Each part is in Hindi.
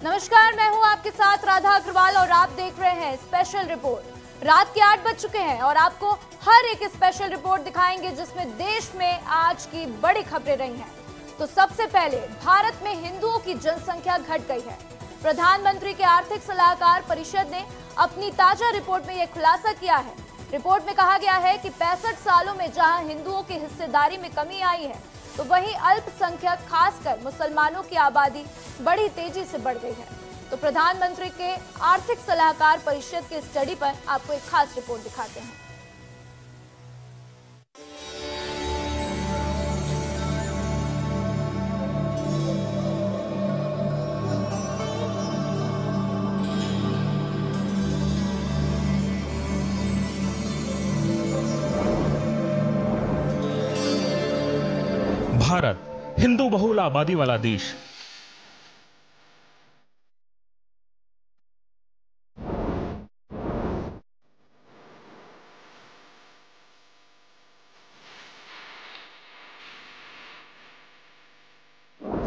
नमस्कार, मैं हूं आपके साथ राधा अग्रवाल और आप देख रहे हैं स्पेशल रिपोर्ट। रात के 8 बज चुके हैं और आपको हर एक स्पेशल रिपोर्ट दिखाएंगे जिसमें देश में आज की बड़ी खबरें रही हैं। तो सबसे पहले भारत में हिंदुओं की जनसंख्या घट गई है। प्रधानमंत्री के आर्थिक सलाहकार परिषद ने अपनी ताजा रिपोर्ट में यह खुलासा किया है। रिपोर्ट में कहा गया है कि 65 सालों में जहां हिंदुओं की हिस्सेदारी में कमी आई है, तो वहीं अल्पसंख्यक खासकर मुसलमानों की आबादी बड़ी तेजी से बढ़ गई है। तो प्रधानमंत्री के आर्थिक सलाहकार परिषद के स्टडी पर आपको एक खास रिपोर्ट दिखाते हैं। भारत हिंदू बहुल आबादी वाला देश।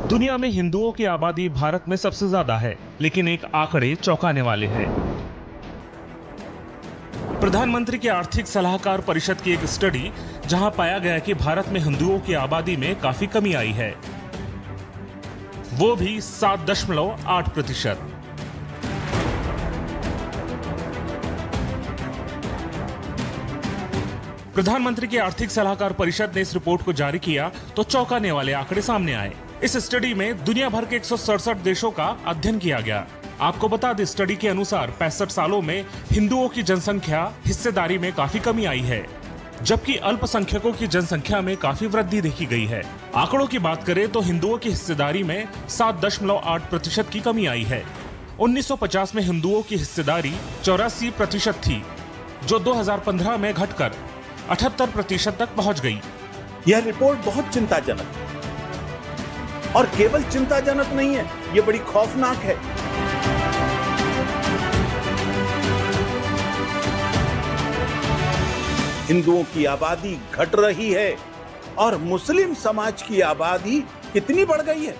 दुनिया में हिंदुओं की आबादी भारत में सबसे ज्यादा है, लेकिन एक आंकड़े चौंकाने वाले हैं। प्रधानमंत्री के आर्थिक सलाहकार परिषद की एक स्टडी जहां पाया गया कि भारत में हिंदुओं की आबादी में काफी कमी आई है, वो भी 7.8%। प्रधानमंत्री की आर्थिक सलाहकार परिषद ने इस रिपोर्ट को जारी किया तो चौंकाने वाले आंकड़े सामने आए। इस स्टडी में दुनिया भर के 167 देशों का अध्ययन किया गया। आपको बता दें, स्टडी के अनुसार 65 सालों में हिंदुओं की जनसंख्या हिस्सेदारी में काफी कमी आई है, जबकि अल्पसंख्यकों की जनसंख्या में काफी वृद्धि देखी गई है। आंकड़ों की बात करें तो हिंदुओं की हिस्सेदारी में 7.8% की कमी आई है। 1950 में हिंदुओं की हिस्सेदारी 84% थी, जो 2015 में घटकर 78% तक पहुंच गई। यह रिपोर्ट बहुत चिंताजनक है, और केवल चिंताजनक नहीं है, यह बड़ी खौफनाक है। हिंदुओं की आबादी घट रही है और मुस्लिम समाज की आबादी कितनी बढ़ गई है।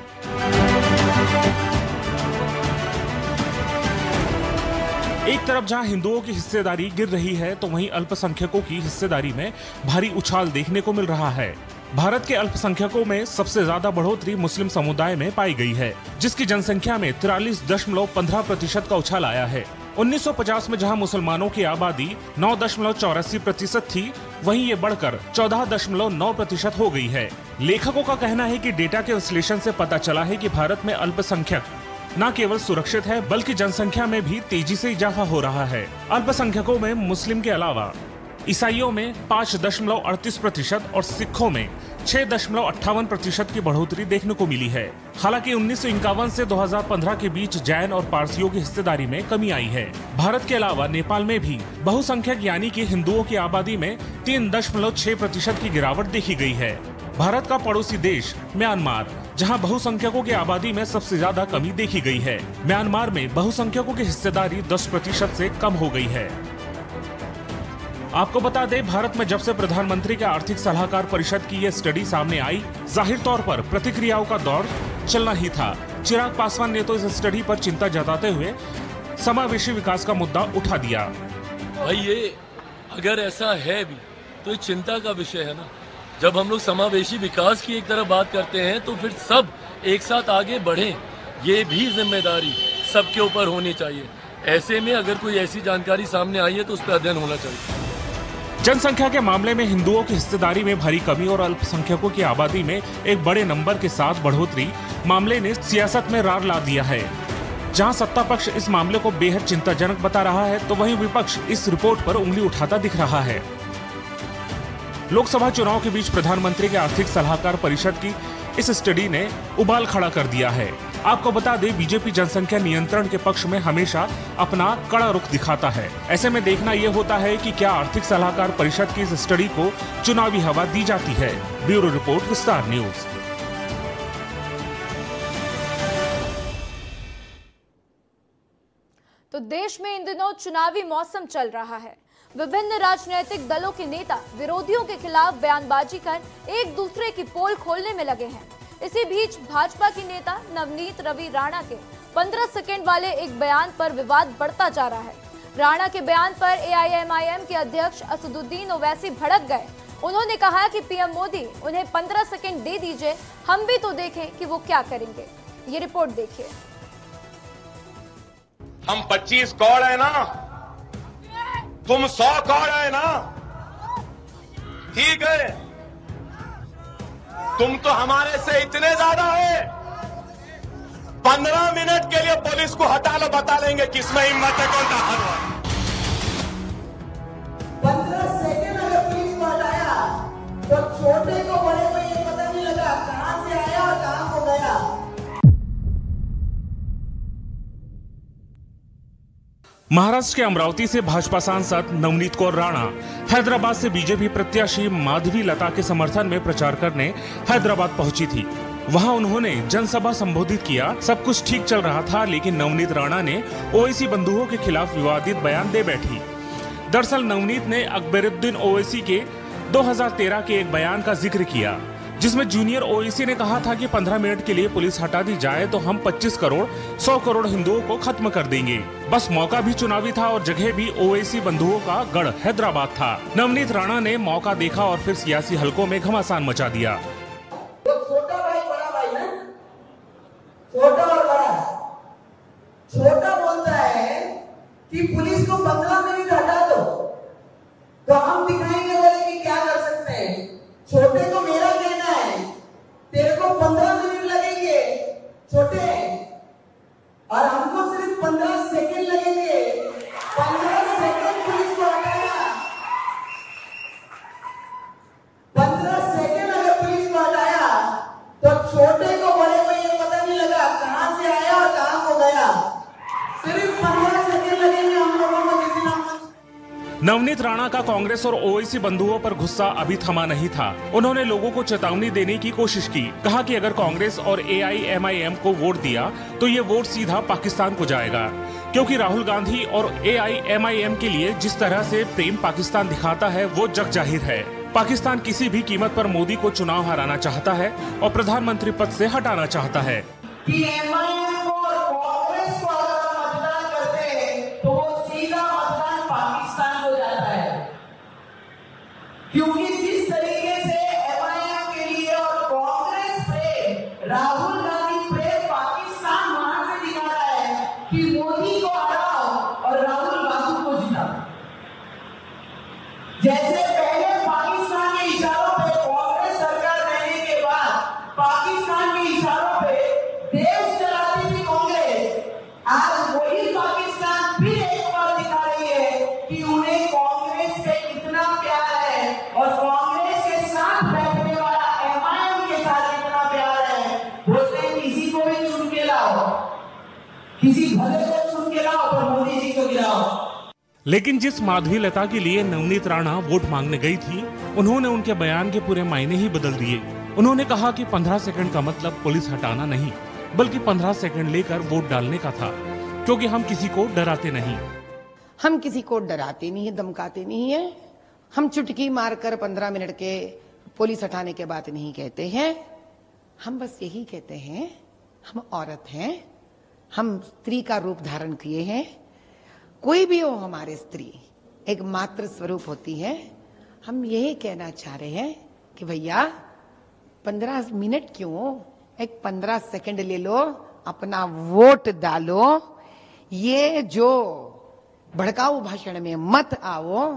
एक तरफ जहां हिंदुओं की हिस्सेदारी गिर रही है, तो वहीं अल्पसंख्यकों की हिस्सेदारी में भारी उछाल देखने को मिल रहा है। भारत के अल्पसंख्यकों में सबसे ज्यादा बढ़ोतरी मुस्लिम समुदाय में पाई गई है, जिसकी जनसंख्या में 43.15% का उछाल आया है। 1950 में जहां मुसलमानों की आबादी 9.84% थी, वहीं ये बढ़कर 14.9% हो गई है। लेखकों का कहना है कि डेटा के विश्लेषण से पता चला है कि भारत में अल्पसंख्यक न केवल सुरक्षित है, बल्कि जनसंख्या में भी तेजी से इजाफा हो रहा है। अल्पसंख्यकों में मुस्लिम के अलावा ईसाइयों में 5.38% और सिखों में 6.58% की बढ़ोतरी देखने को मिली है। हालांकि 1951 से 2015 के बीच जैन और पारसियों की हिस्सेदारी में कमी आई है। भारत के अलावा नेपाल में भी बहुसंख्यक यानी कि हिंदुओं की आबादी में 3.6% की गिरावट देखी गई है। भारत का पड़ोसी देश म्यांमार, जहां बहुसंख्यकों की आबादी में सबसे ज्यादा कमी देखी गई है। म्यांमार में बहुसंख्यकों की हिस्सेदारी 10% से कम हो गई है। आपको बता दें, भारत में जब से प्रधानमंत्री के आर्थिक सलाहकार परिषद की यह स्टडी सामने आई, जाहिर तौर पर प्रतिक्रियाओं का दौर चलना ही था। चिराग पासवान ने तो इस स्टडी पर चिंता जताते हुए समावेशी विकास का मुद्दा उठा दिया। भाई, ये अगर ऐसा है भी तो ये चिंता का विषय है ना। जब हम लोग समावेशी विकास की एक तरफ बात करते हैं, तो फिर सब एक साथ आगे बढ़ें, ये भी जिम्मेदारी सबके ऊपर होनी चाहिए। ऐसे में अगर कोई ऐसी जानकारी सामने आई है तो उस पर अध्ययन होना चाहिए। जनसंख्या के मामले में हिंदुओं की हिस्सेदारी में भारी कमी और अल्पसंख्यकों की आबादी में एक बड़े नंबर के साथ बढ़ोतरी मामले ने सियासत में रार ला दिया है। जहां सत्ता पक्ष इस मामले को बेहद चिंताजनक बता रहा है, तो वहीं विपक्ष इस रिपोर्ट पर उंगली उठाता दिख रहा है। लोकसभा चुनाव के बीच प्रधानमंत्री के आर्थिक सलाहकार परिषद की इस स्टडी ने उबाल खड़ा कर दिया है। आपको बता दें, बीजेपी जनसंख्या नियंत्रण के पक्ष में हमेशा अपना कड़ा रुख दिखाता है। ऐसे में देखना यह होता है कि क्या आर्थिक सलाहकार परिषद की इस स्टडी को चुनावी हवा दी जाती है। ब्यूरो रिपोर्ट, विस्तार न्यूज। तो देश में इन दिनों चुनावी मौसम चल रहा है। विभिन्न राजनीतिक दलों के नेता विरोधियों के खिलाफ बयानबाजी कर एक दूसरे की पोल खोलने में लगे हैं। इसी बीच भाजपा की नेता नवनीत रवि राणा के 15 सेकंड वाले एक बयान पर विवाद बढ़ता जा रहा है। राणा के बयान पर एआईएमआईएम के अध्यक्ष असदुद्दीन ओवैसी भड़क गए। उन्होंने कहा कि पीएम मोदी उन्हें 15 सेकंड दे दीजिए, हम भी तो देखें कि वो क्या करेंगे। ये रिपोर्ट देखिए। हम 25 करोड़ है ना, तुम 100 करोड़ है ना, ठीक है, तुम तो हमारे से इतने ज्यादा है। 15 मिनट के लिए पुलिस को हटा लो, बता लेंगे किसमें हिम्मत है, कौन ताकत है। 15 सेकंड अगर पुलिस को हटाया तो छोटे को बड़े को ये पता नहीं लगा कहां से आया और कहां को गया। महाराष्ट्र के अमरावती से भाजपा सांसद नवनीत कौर राणा हैदराबाद से बीजेपी प्रत्याशी माधवी लता के समर्थन में प्रचार करने हैदराबाद पहुंची थी। वहां उन्होंने जनसभा संबोधित किया। सब कुछ ठीक चल रहा था, लेकिन नवनीत राणा ने ओवैसी बंधुओं के खिलाफ विवादित बयान दे बैठी। दरअसल नवनीत ने अकबरुद्दीन ओवैसी के 2013 के एक बयान का जिक्र किया, जिसमें जूनियर ओवैसी ने कहा था कि 15 मिनट के लिए पुलिस हटा दी जाए तो हम 25 करोड़ 100 करोड़ हिंदुओं को खत्म कर देंगे। बस मौका भी चुनावी था और जगह भी ओवैसी बंधुओं का गढ़ हैदराबाद था। नवनीत राणा ने मौका देखा और फिर सियासी हलकों में घमासान मचा दिया। छोटा भाई बड़ा भाई ना, छोटा और बड़ा। छोटा बोलता है कि पुलिस को 15 मिनट हटा दो तो हम दिखाएंगे बोले कि क्या कर सकते हैं। छोटे को मेरा कहना है तेरे को 15 मिनट लगेंगे छोटे, और हमको सिर्फ 15 सेकंड लगेंगे। 15 सेकंड पुलिस को हटाया, 15 सेकंड अगर पुलिस को हटाया तो छोटे को बड़े को ये पता नहीं लगा कहां से आया और कहां को गया। सिर्फ 15 सेकंड लगेंगे हम लोगों को किसी ना। नवनीत राणा का कांग्रेस और ओवैसी बंधुओं पर गुस्सा अभी थमा नहीं था। उन्होंने लोगों को चेतावनी देने की कोशिश की। कहा कि अगर कांग्रेस और एआईएमआईएम को वोट दिया तो ये वोट सीधा पाकिस्तान को जाएगा, क्योंकि राहुल गांधी और एआईएमआईएम के लिए जिस तरह से प्रेम पाकिस्तान दिखाता है वो जग जाहिर है। पाकिस्तान किसी भी कीमत पर मोदी को चुनाव हराना चाहता है और प्रधानमंत्री पद से हटाना चाहता है। क्योंकि जिस तरीके से एमआईएम के लिए और कांग्रेस पे राहुल गांधी प्रेम पाकिस्तान वहां से दिखा रहा है कि मोदी को हराओ और राहुल गांधी को जिताओ। जैसे पहले पाकिस्तान के इशारों पे कांग्रेस सरकार रहने के बाद पाकिस्तान के इशारों पे देश चलाती थी कांग्रेस, आज वही पाकिस्तान फिर एक बार दिखा रही है कि उन्हें कांग्रेस से कितना प्यार और कांग्रेस के साथ बैठने वाला एमआईएम के साथ इतना प्यार है। बोलते हैं किसी को भी चुन के लाओ, किसी भले को चुन के लाओ पर मोदी जी को गिराओ। लेकिन जिस माधवी लता के लिए नवनीत राणा वोट मांगने गई थी, उन्होंने उनके बयान के पूरे मायने ही बदल दिए। उन्होंने कहा कि 15 सेकंड का मतलब पुलिस हटाना नहीं, बल्कि 15 सेकंड लेकर वोट डालने का था, क्योंकि हम किसी को डराते नहीं। हम किसी को डराते नहीं है, धमकाते नहीं है। हम चुटकी मारकर 15 मिनट के पुलिस हटाने के बात नहीं कहते हैं। हम बस यही कहते हैं हम औरत हैं, हम स्त्री का रूप धारण किए हैं। कोई भी हो हमारे स्त्री एक मातृ स्वरूप होती है। हम यही कहना चाह रहे हैं कि भैया 15 मिनट क्यों, एक 15 सेकंड ले लो, अपना वोट डालो। ये जो भड़काऊ भाषण में मत आओ।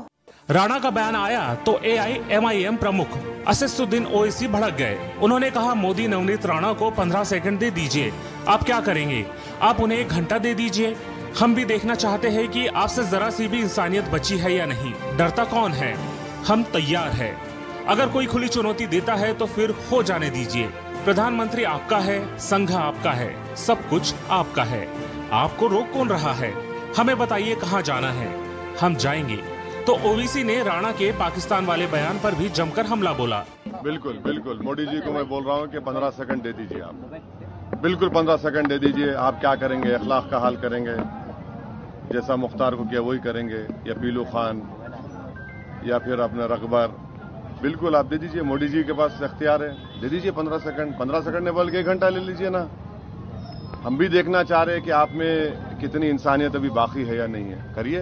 राणा का बयान आया तो एआईएमआईएम प्रमुख असदुद्दीन ओवैसी भड़क गए। उन्होंने कहा मोदी नवनीत राणा को 15 सेकंड दे दीजिए, आप क्या करेंगे? आप उन्हें 1 घंटा दे दीजिए। हम भी देखना चाहते हैं कि आपसे जरा सी भी इंसानियत बची है या नहीं। डरता कौन है? हम तैयार है। अगर कोई खुली चुनौती देता है तो फिर हो जाने दीजिए। प्रधानमंत्री आपका है, संघ आपका है, सब कुछ आपका है। आपको रोक कौन रहा है? हमें बताइए कहाँ जाना है, हम जाएंगे। तो ओवैसी ने राणा के पाकिस्तान वाले बयान पर भी जमकर हमला बोला। बिल्कुल बिल्कुल मोदी जी को मैं बोल रहा हूँ कि 15 सेकंड दे दीजिए। आप बिल्कुल 15 सेकंड दे दीजिए। आप क्या करेंगे? अखलाक का हाल करेंगे, जैसा मुख्तार को किया वही करेंगे, या पीलू खान या फिर अपना रकबर। बिल्कुल आप दे दीजिए। मोदी जी के पास इख्तियार है। दे दीजिए 15 सेकंड, 15 सेकंड ने बल्कि 1 घंटा ले लीजिए ना। हम भी देखना चाह रहे हैं कि आप में कितनी इंसानियत अभी बाकी है या नहीं है। करिए,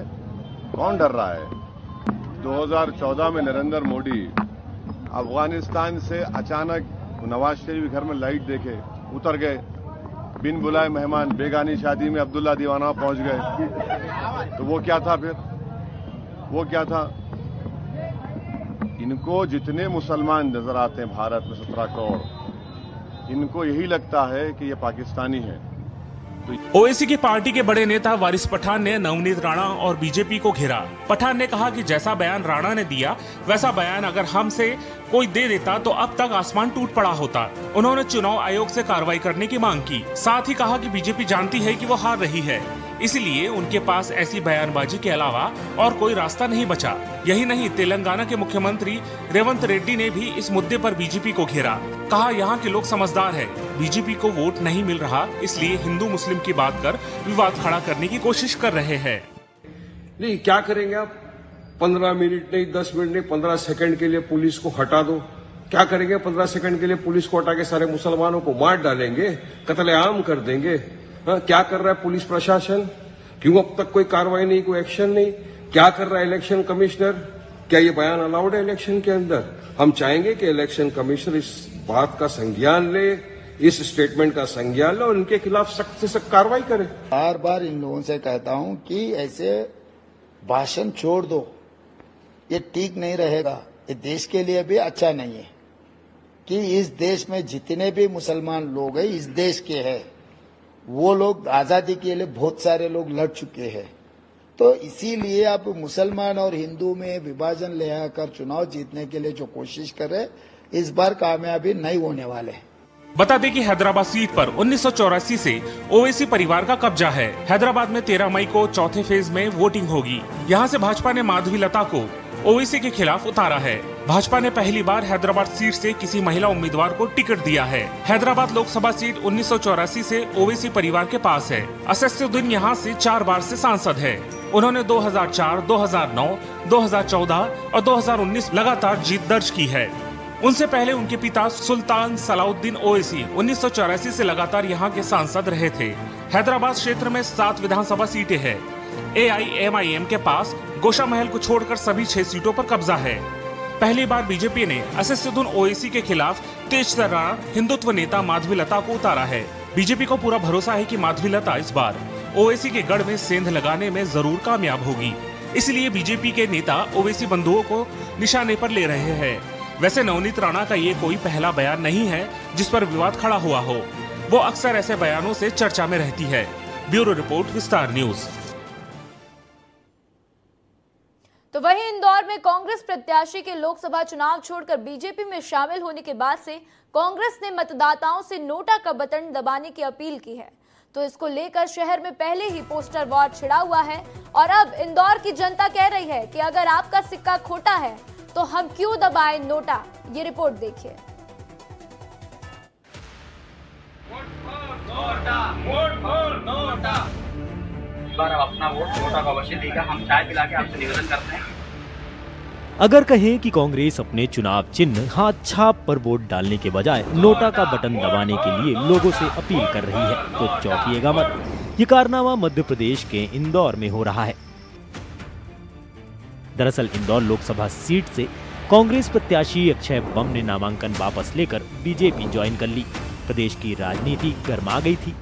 कौन डर रहा है। 2014 में नरेंद्र मोदी अफगानिस्तान से अचानक नवाज शरीफ के घर में लाइट देखे उतर गए, बिन बुलाए मेहमान, बेगानी शादी में अब्दुल्ला दीवाना पहुंच गए। तो वो क्या था फिर? वो क्या था? इनको जितने मुसलमान नजर आते हैं भारत में 17 करोड़, इनको यही लगता है कि ये पाकिस्तानी है। ओवैसी की पार्टी के बड़े नेता वारिस पठान ने नवनीत राणा और बीजेपी को घेरा। पठान ने कहा कि जैसा बयान राणा ने दिया वैसा बयान अगर हमसे कोई दे देता तो अब तक आसमान टूट पड़ा होता। उन्होंने चुनाव आयोग से कार्रवाई करने की मांग की। साथ ही कहा कि बीजेपी जानती है कि वो हार रही है, इसलिए उनके पास ऐसी बयानबाजी के अलावा और कोई रास्ता नहीं बचा। यही नहीं, तेलंगाना के मुख्यमंत्री रेवंत रेड्डी ने भी इस मुद्दे पर बीजेपी को घेरा। कहा यहाँ के लोग समझदार है, बीजेपी को वोट नहीं मिल रहा, इसलिए हिंदू मुस्लिम की बात कर विवाद खड़ा करने की कोशिश कर रहे हैं। नहीं, क्या करेंगे आप? 15 मिनट नहीं, 10 मिनट नहीं, 15 सेकंड के लिए पुलिस को हटा दो। क्या करेंगे? 15 सेकंड के लिए पुलिस को हटा के सारे मुसलमानों को मार डालेंगे, कत्लेआम कर देंगे। क्या कर रहा है पुलिस प्रशासन? क्यों अब तक कोई कार्रवाई नहीं, कोई एक्शन नहीं? क्या कर रहा है इलेक्शन कमिश्नर? क्या ये बयान अलाउड है इलेक्शन के अंदर? हम चाहेंगे कि इलेक्शन कमिश्नर इस बात का संज्ञान ले, इस स्टेटमेंट का संज्ञान ले और इनके खिलाफ सख्त से सख्त कार्रवाई करे। बार बार इन लोगों से कहता हूं कि ऐसे भाषण छोड़ दो, ये ठीक नहीं रहेगा, ये देश के लिए भी अच्छा नहीं है। कि इस देश में जितने भी मुसलमान लोग हैं, इस देश के हैं, वो लोग आजादी के लिए बहुत सारे लोग लड़ चुके हैं। तो इसीलिए आप मुसलमान और हिंदू में विभाजन ले आकर चुनाव जीतने के लिए जो कोशिश कर रहे, इस बार कामयाबी नहीं होने वाले। बता दें कि हैदराबाद सीट पर 1984 से ओवैसी परिवार का कब्जा है। हैदराबाद में 13 मई को चौथे फेज में वोटिंग होगी। यहाँ से भाजपा ने माधवीलता को ओवैसी के खिलाफ उतारा है। भाजपा ने पहली बार हैदराबाद सीट से किसी महिला उम्मीदवार को टिकट दिया है। हैदराबाद लोकसभा सीट 1984 से ओवैसी परिवार के पास है। असदुद्दीन यहाँ से 4 बार से सांसद है। उन्होंने 2004, 2009, 2014 और 2019 लगातार जीत दर्ज की है। उनसे पहले उनके पिता सुल्तान सलाउद्दीन ओवैसी 1984 से लगातार यहाँ के सांसद रहे थे। हैदराबाद क्षेत्र में 7 विधानसभा सीटें हैं। AIMIM के पास गोशा महल को छोड़कर सभी 6 सीटों पर कब्जा है। पहली बार बीजेपी ने असदुद्दीन ओवैसी के खिलाफ तेजतर्रार हिंदुत्व नेता माधवीलता को उतारा है। बीजेपी को पूरा भरोसा है कि माधवीलता इस बार ओवैसी के गढ़ में सेंध लगाने में जरूर कामयाब होगी। इसलिए बीजेपी के नेता ओवैसी बंधुओं को निशाने पर ले रहे हैं। वैसे नवनीत राणा का ये कोई पहला बयान नहीं है जिस पर विवाद खड़ा हुआ हो। वो अक्सर ऐसे बयानों से चर्चा में रहती है। ब्यूरो रिपोर्ट, विस्तार न्यूज। तो वहीं इंदौर में कांग्रेस प्रत्याशी के लोकसभा चुनाव छोड़कर बीजेपी में शामिल होने के बाद से कांग्रेस ने मतदाताओं से नोटा का बटन दबाने की अपील की है। तो इसको लेकर शहर में पहले ही पोस्टर वॉर छिड़ा हुआ है और अब इंदौर की जनता कह रही है कि अगर आपका सिक्का खोटा है तो हम क्यों दबाएं नोटा। ये रिपोर्ट देखिए। अपना वोट नोटा को अवश्य देगा। हम चाय पिला के आपसे निवेदन करते हैं। अगर कहें कि कांग्रेस अपने चुनाव चिन्ह हाथ छाप पर वोट डालने के बजाय नोटा का बटन दबाने के लिए लोगों से अपील कर रही है तो चौंकिएगा मत। ये कारनामा मध्य प्रदेश के इंदौर में हो रहा है। दरअसल इंदौर लोकसभा सीट से कांग्रेस प्रत्याशी अक्षय बम ने नामांकन वापस लेकर बीजेपी ज्वाइन कर ली। प्रदेश की राजनीति गर्मा गई थी।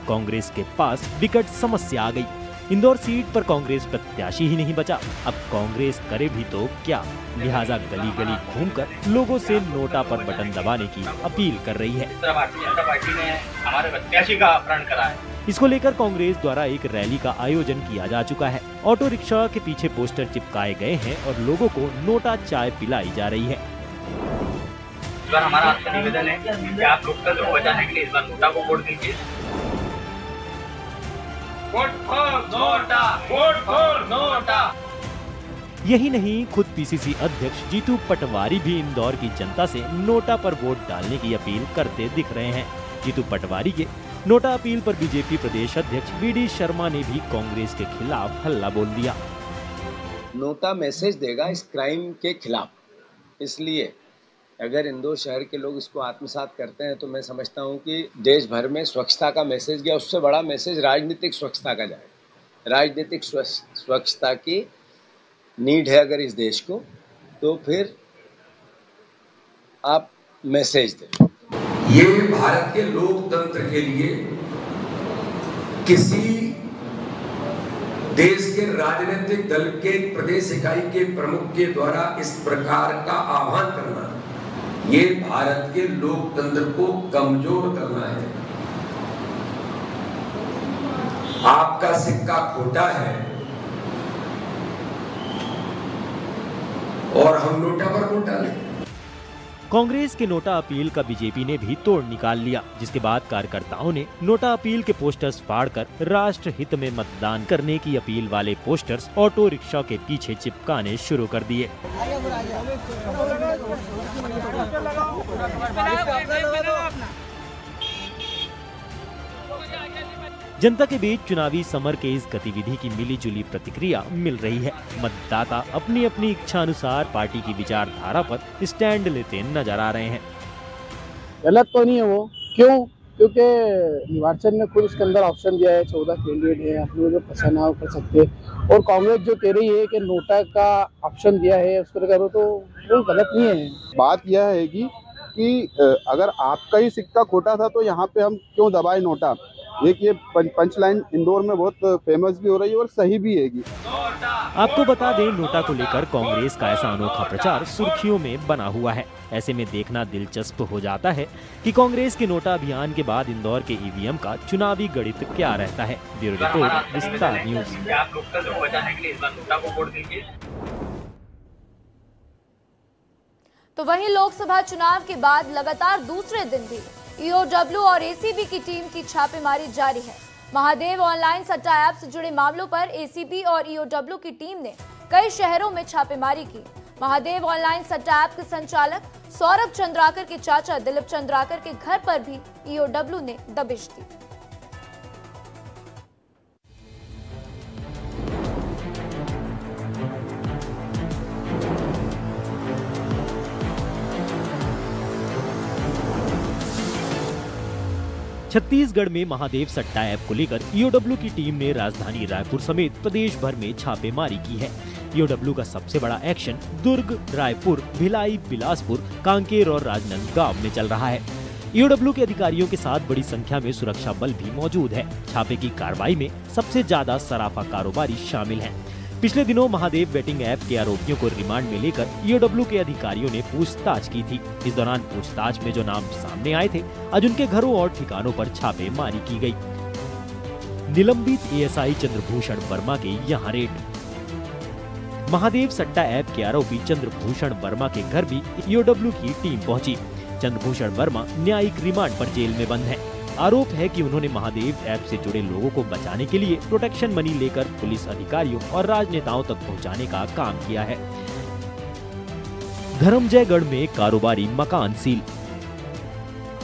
कांग्रेस के पास विकट समस्या आ गई। इंदौर सीट पर कांग्रेस प्रत्याशी ही नहीं बचा। अब कांग्रेस करे भी तो क्या, लिहाजा गली गली घूमकर लोगों से नोटा पर बटन दबाने की अपील कर रही है। भारतीय जनता पार्टी ने हमारे प्रत्याशी का अपहरण करा है। इसको लेकर कांग्रेस द्वारा एक रैली का आयोजन किया जा चुका है। ऑटो रिक्शा के पीछे पोस्टर चिपकाए गए हैं और लोगों को नोटा चाय पिलाई जा रही है। इस बार हमारा आपसे निवेदन है कि आप लोकतंत्र को बचाने के लिए इस बार नोटा को वोट दीजिए। Vote for NOTA, vote for NOTA. यही नहीं, खुद पीसीसी अध्यक्ष जीतू पटवारी भी इंदौर की जनता से नोटा पर वोट डालने की अपील करते दिख रहे हैं। जीतू पटवारी के नोटा अपील पर बीजेपी प्रदेश अध्यक्ष वीडी शर्मा ने भी कांग्रेस के खिलाफ हल्ला बोल दिया। नोटा मैसेज देगा इस क्राइम के खिलाफ। इसलिए अगर इंदौर शहर के लोग इसको आत्मसात करते हैं तो मैं समझता हूं कि देश भर में स्वच्छता का मैसेज गया, उससे बड़ा मैसेज राजनीतिक स्वच्छता का जाए। राजनीतिक स्वच्छता की नीड है अगर इस देश को, तो फिर आप मैसेज दें। ये भारत के लोकतंत्र के लिए किसी देश के राजनीतिक दल के प्रदेश इकाई के प्रमुख के द्वारा इस प्रकार का आह्वान करना, ये भारत के लोकतंत्र को कमजोर करना है। आपका सिक्का खोटा है और हम नोटा पर वोट डालें। कांग्रेस के नोटा अपील का बीजेपी ने भी तोड़ निकाल लिया, जिसके बाद कार्यकर्ताओं ने नोटा अपील के पोस्टर्स फाड़कर राष्ट्र हित में मतदान करने की अपील वाले पोस्टर्स ऑटो रिक्शा के पीछे चिपकाने शुरू कर दिए। जनता के बीच चुनावी समर के इस गतिविधि की मिलीजुली प्रतिक्रिया मिल रही है। मतदाता अपनी अपनी इच्छा अनुसार पार्टी की विचारधारा पर स्टैंड लेते नजर आ रहे हैं। गलत तो नहीं है वो, क्यों? क्योंकि निर्वाचन ने खुद इसके अंदर ऑप्शन दिया है, 14 कैंडिडेट है, अपने जो पसंद है वो कर सकते हैं। और कांग्रेस जो कह रही है कि नोटा का ऑप्शन दिया है उसको करो, तो वो गलत नहीं है। बात यह है कि अगर आपका ही सिक्का खोटा था तो यहाँ पे हम क्यों दबाए नोटा। एक ये पंचलाइन इंदौर में बहुत फेमस भी हो रही है और सही भी है। आपको बता दें, नोटा को लेकर कांग्रेस का ऐसा अनोखा प्रचार सुर्खियों में बना हुआ है। ऐसे में देखना दिलचस्प हो जाता है कि कांग्रेस के नोटा अभियान के बाद इंदौर के ईवीएम का चुनावी गणित क्या रहता है। ब्यूरो रिपोर्ट, विस्तार न्यूज। तो वहीं लोकसभा चुनाव के बाद लगातार दूसरे दिन भी ईओडब्ल्यू और एसीबी की टीम की छापेमारी जारी है। महादेव ऑनलाइन सट्टा ऐप से जुड़े मामलों पर एसीबी और ईओडब्ल्यू की टीम ने कई शहरों में छापेमारी की। महादेव ऑनलाइन सट्टा ऐप के संचालक सौरभ चंद्राकर के चाचा दिलीप चंद्राकर के घर पर भी ईओडब्ल्यू ने दबिश दी। छत्तीसगढ़ में महादेव सट्टा ऐप को लेकर ईओडब्ल्यू की टीम ने राजधानी रायपुर समेत प्रदेश भर में छापेमारी की है। ईओडब्ल्यू का सबसे बड़ा एक्शन दुर्ग, रायपुर, भिलाई, बिलासपुर, कांकेर और राजनांदगांव में चल रहा है। ईओडब्ल्यू के अधिकारियों के साथ बड़ी संख्या में सुरक्षा बल भी मौजूद है। छापे की कार्रवाई में सबसे ज्यादा सराफा कारोबारी शामिल हैं। पिछले दिनों महादेव बेटिंग ऐप के आरोपियों को रिमांड में लेकर ईओडब्ल्यू के अधिकारियों ने पूछताछ की थी। इस दौरान पूछताछ में जो नाम सामने आए थे, आज उनके घरों और ठिकानों पर छापेमारी की गई। निलंबित एएसआई चंद्रभूषण वर्मा के यहाँ रेड। महादेव सट्टा ऐप के आरोपी चंद्रभूषण वर्मा के घर भी ईओडब्ल्यू की टीम पहुंची। चंद्रभूषण वर्मा न्यायिक रिमांड पर जेल में बंद है। आरोप है कि उन्होंने महादेव ऐप से जुड़े लोगों को बचाने के लिए प्रोटेक्शन मनी लेकर पुलिस अधिकारियों और राजनेताओं तक पहुंचाने का काम किया है। धर्मजयगढ़ में कारोबारी मकान सील।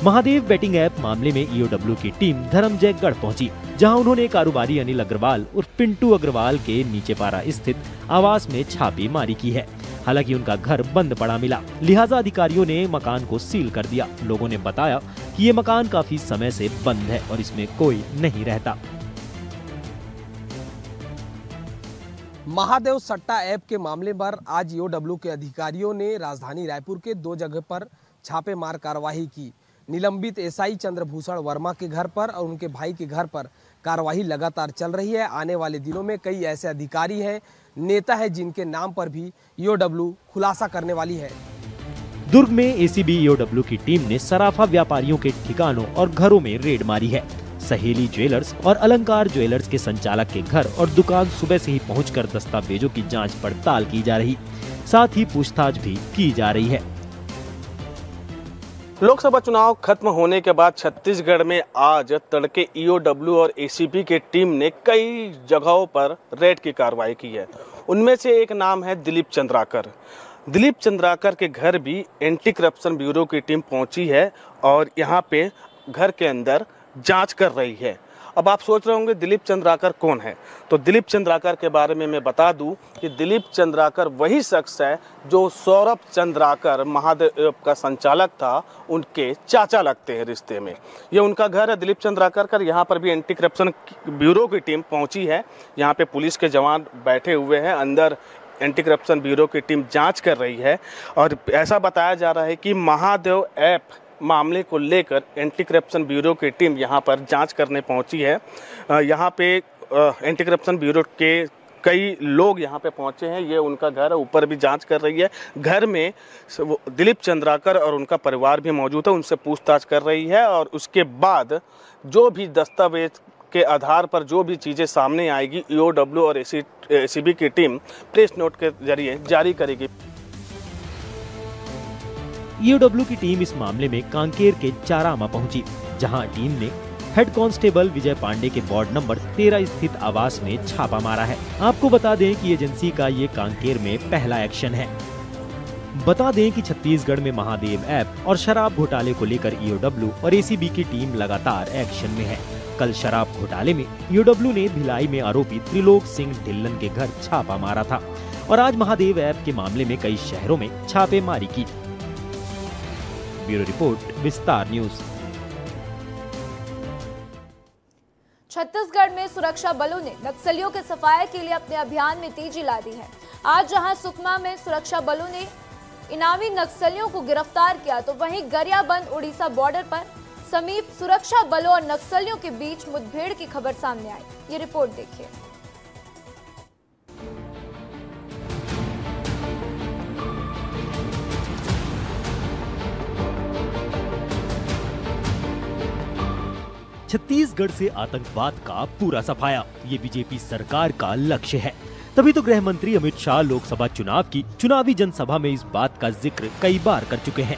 महादेव बेटिंग ऐप मामले में ईओडब्ल्यू की टीम धर्मजयगढ़ पहुंची, जहां उन्होंने कारोबारी अनिल अग्रवाल उर्फ पिंटू अग्रवाल के नीचेपारा स्थित आवास में छापेमारी की है। हालांकि उनका घर बंद पड़ा मिला, लिहाजा अधिकारियों ने मकान को सील कर दिया। लोगों ने बताया कि ये मकान काफी समय से बंद है और इसमें कोई नहीं रहता। महादेव सट्टा ऐप के मामले पर आज ईओडब्ल्यू के अधिकारियों ने राजधानी रायपुर के 2 जगह पर छापेमार कार्रवाई की। निलंबित एसआई चंद्रभूषण वर्मा के घर पर और उनके भाई के घर पर कार्रवाई लगातार चल रही है। आने वाले दिनों में कई ऐसे अधिकारी हैं, नेता है, जिनके नाम पर भी ईओडब्ल्यू खुलासा करने वाली है। दुर्ग में एसीबी ईओडब्ल्यू की टीम ने सराफा व्यापारियों के ठिकानों और घरों में रेड मारी है। सहेली ज्वेलर्स और अलंकार ज्वेलर्स के संचालक के घर और दुकान सुबह से ही पहुंचकर दस्तावेजों की जांच पड़ताल की जा रही, साथ ही पूछताछ भी की जा रही है। लोकसभा चुनाव खत्म होने के बाद छत्तीसगढ़ में आज तड़के ईओडब्ल्यू और एसीबी की टीम ने कई जगहों पर रेड की कार्रवाई की है। उनमें से एक नाम है दिलीप चंद्राकर। दिलीप चंद्राकर के घर भी एंटी करप्शन ब्यूरो की टीम पहुंची है और यहां पे घर के अंदर जांच कर रही है। अब आप सोच रहे होंगे दिलीप चंद्राकर कौन है, तो दिलीप चंद्राकर के बारे में मैं बता दूं कि दिलीप चंद्राकर वही शख्स है जो सौरभ चंद्राकर महादेव का संचालक था, उनके चाचा लगते हैं रिश्ते में। ये उनका घर है दिलीप चंद्राकर का। यहाँ पर भी एंटी करप्शन ब्यूरो की टीम पहुँची है, यहाँ पे पुलिस के जवान बैठे हुए हैं, अंदर एंटी करप्शन ब्यूरो की टीम जांच कर रही है। और ऐसा बताया जा रहा है कि महादेव ऐप मामले को लेकर एंटी करप्शन ब्यूरो की टीम यहां पर जांच करने पहुंची है। यहां पे एंटी करप्शन ब्यूरो के कई लोग यहां पे पहुंचे हैं, ये उनका घर है, ऊपर भी जांच कर रही है। घर में दिलीप चंद्राकर और उनका परिवार भी मौजूद है, उनसे पूछताछ कर रही है और उसके बाद जो भी दस्तावेज के आधार पर जो भी चीज़ें सामने आएगी ईओडब्ल्यू और एसीबी की टीम प्रेस नोट के जरिए जारी करेगी। ईओडब्ल्यू की टीम इस मामले में कांकेर के चारामा पहुंची, जहां टीम ने हेड कांस्टेबल विजय पांडे के वार्ड नंबर 13 स्थित आवास में छापा मारा है। आपको बता दें कि एजेंसी का ये कांकेर में पहला एक्शन है। बता दें कि छत्तीसगढ़ में महादेव ऐप और शराब घोटाले को लेकर ईओडब्ल्यू और एसीबी की टीम लगातार एक्शन में है। कल शराब घोटाले में ईओडब्ल्यू ने भिलाई में आरोपी त्रिलोक सिंह ढिल्लन के घर छापा मारा था और आज महादेव ऐप के मामले में कई शहरों में छापेमारी की। ब्यूरो रिपोर्ट, विस्तार न्यूज। छत्तीसगढ़ में सुरक्षा बलों ने नक्सलियों के सफाये के लिए अपने अभियान में तेजी ला दी है। आज जहां सुकमा में सुरक्षा बलों ने इनामी नक्सलियों को गिरफ्तार किया, तो वहीं गरियाबंद उड़ीसा बॉर्डर पर समीप सुरक्षा बलों और नक्सलियों के बीच मुठभेड़ की खबर सामने आई। ये रिपोर्ट देखिए। छत्तीसगढ़ से आतंकवाद का पूरा सफाया, ये बीजेपी सरकार का लक्ष्य है। तभी तो गृह मंत्री अमित शाह लोकसभा चुनाव की चुनावी जनसभा में इस बात का जिक्र कई बार कर चुके हैं।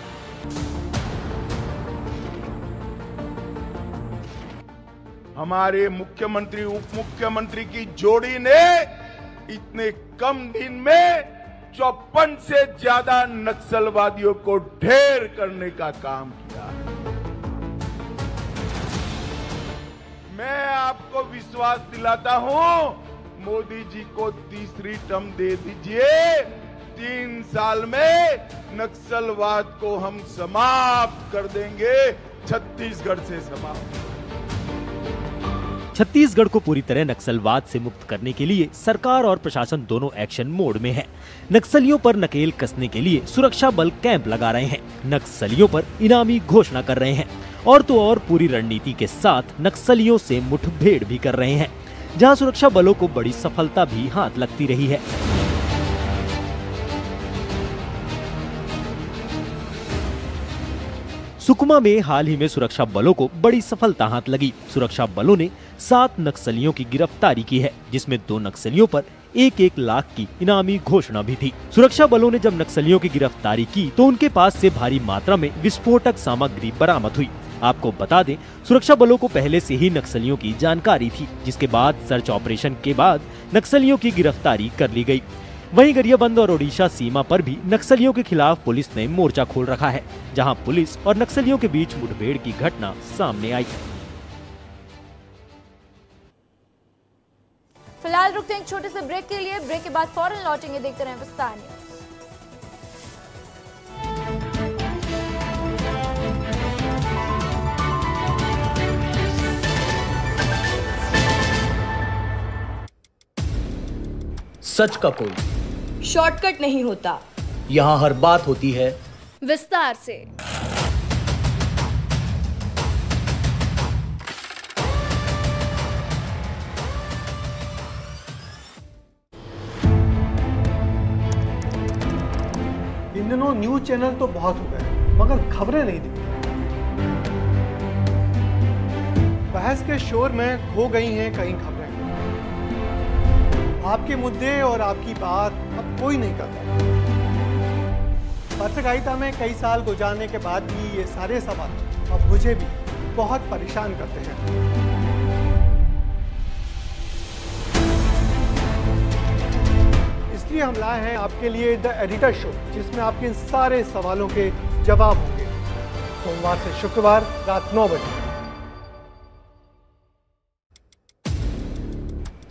हमारे मुख्यमंत्री उप मुख्यमंत्री की जोड़ी ने इतने कम दिन में 54 से ज्यादा नक्सलवादियों को ढेर करने का काम किया। मैं आपको विश्वास दिलाता हूं, मोदी जी को तीसरी टर्म दे दीजिए, 3 साल में नक्सलवाद को हम समाप्त कर देंगे, छत्तीसगढ़ से समाप्त। छत्तीसगढ़ को पूरी तरह नक्सलवाद से मुक्त करने के लिए सरकार और प्रशासन दोनों एक्शन मोड में है। नक्सलियों पर नकेल कसने के लिए सुरक्षा बल कैंप लगा रहे हैं, नक्सलियों पर इनामी घोषणा कर रहे हैं और तो और पूरी रणनीति के साथ नक्सलियों से मुठभेड़ भी कर रहे हैं, जहां सुरक्षा बलों को बड़ी सफलता भी हाथ लगती रही है। सुकमा में हाल ही में सुरक्षा बलों को बड़ी सफलता हाथ लगी। सुरक्षा बलों ने 7 नक्सलियों की गिरफ्तारी की है, जिसमें 2 नक्सलियों पर 1-1 लाख की इनामी घोषणा भी थी। सुरक्षा बलों ने जब नक्सलियों की गिरफ्तारी की तो उनके पास से भारी मात्रा में विस्फोटक सामग्री बरामद हुई। आपको बता दें, सुरक्षा बलों को पहले से ही नक्सलियों की जानकारी थी, जिसके बाद सर्च ऑपरेशन के बाद नक्सलियों की गिरफ्तारी कर ली गई। वहीं गरियाबंद और ओडिशा सीमा पर भी नक्सलियों के खिलाफ पुलिस ने मोर्चा खोल रखा है, जहां पुलिस और नक्सलियों के बीच मुठभेड़ की घटना सामने आई। फिलहाल रुकते हैं एक छोटे से ब्रेक के लिए, ब्रेक के बाद फौरन लौटेंगे, देखते रहें विस्तार न्यूज। सच का कोई शॉर्टकट नहीं होता, यहाँ हर बात होती है विस्तार से। इन दिनों न्यूज चैनल तो बहुत हो गए, मगर खबरें नहीं दिखती। बहस के शोर में खो गई हैं कई खबरें। आपके मुद्दे और आपकी बात अब कोई नहीं करता। पत्रकारिता में कई साल गुजारने के बाद भी ये सारे सवाल अब मुझे भी बहुत परेशान करते हैं। इसलिए हम लाए हैं आपके लिए द एडिटर शो, जिसमें आपके इन सारे सवालों के जवाब होंगे, सोमवार से शुक्रवार रात 9 बजे।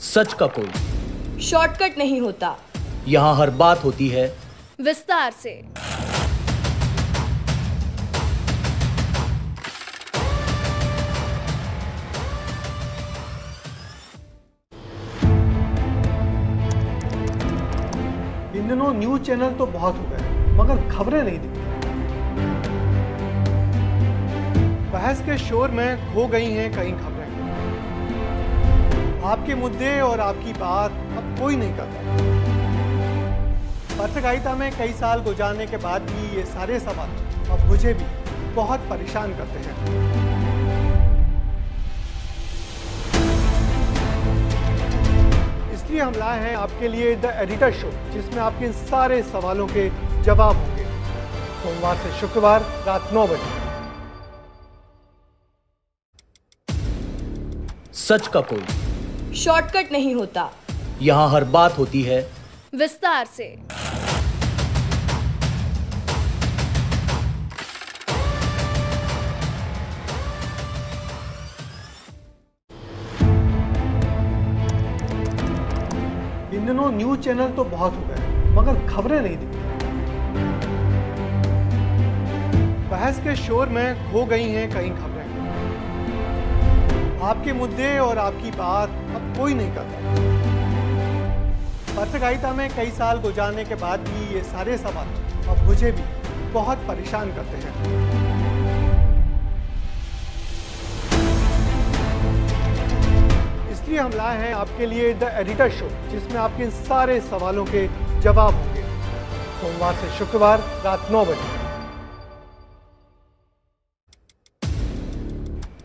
सच का कोई शॉर्टकट नहीं होता। यहाँ हर बात होती है विस्तार से। इन दिनों न्यूज चैनल तो बहुत हो गए मगर खबरें नहीं दिखती। बहस के शोर में खो गई हैं कई खबरें। आपके मुद्दे और आपकी बात अब कोई नहीं करता। पत्रकारिता में कई साल गुजारने के बाद भी ये सारे सवाल अब मुझे भी बहुत परेशान करते हैं। इसलिए हम लाए हैं आपके लिए द एडिटर शो, जिसमें आपके इन सारे सवालों के जवाब होंगे। सोमवार से शुक्रवार रात 9 बजे। सच का कोई शॉर्टकट नहीं होता। यहाँ हर बात होती है विस्तार से। इन दिनों न्यूज चैनल तो बहुत हो गए मगर खबरें नहीं दिखती। बहस के शोर में खो गई हैं कई खबरें। आपके मुद्दे और आपकी बात अब कोई नहीं करता। पत्रकारिता में कई साल गुजारने के बाद भी ये सारे सवाल अब मुझे भी बहुत परेशान करते हैं। इसलिए हम लाए हैं आपके लिए द एडिटर शो, जिसमें आपके इन सारे सवालों के जवाब होंगे। सोमवार से शुक्रवार रात 9 बजे।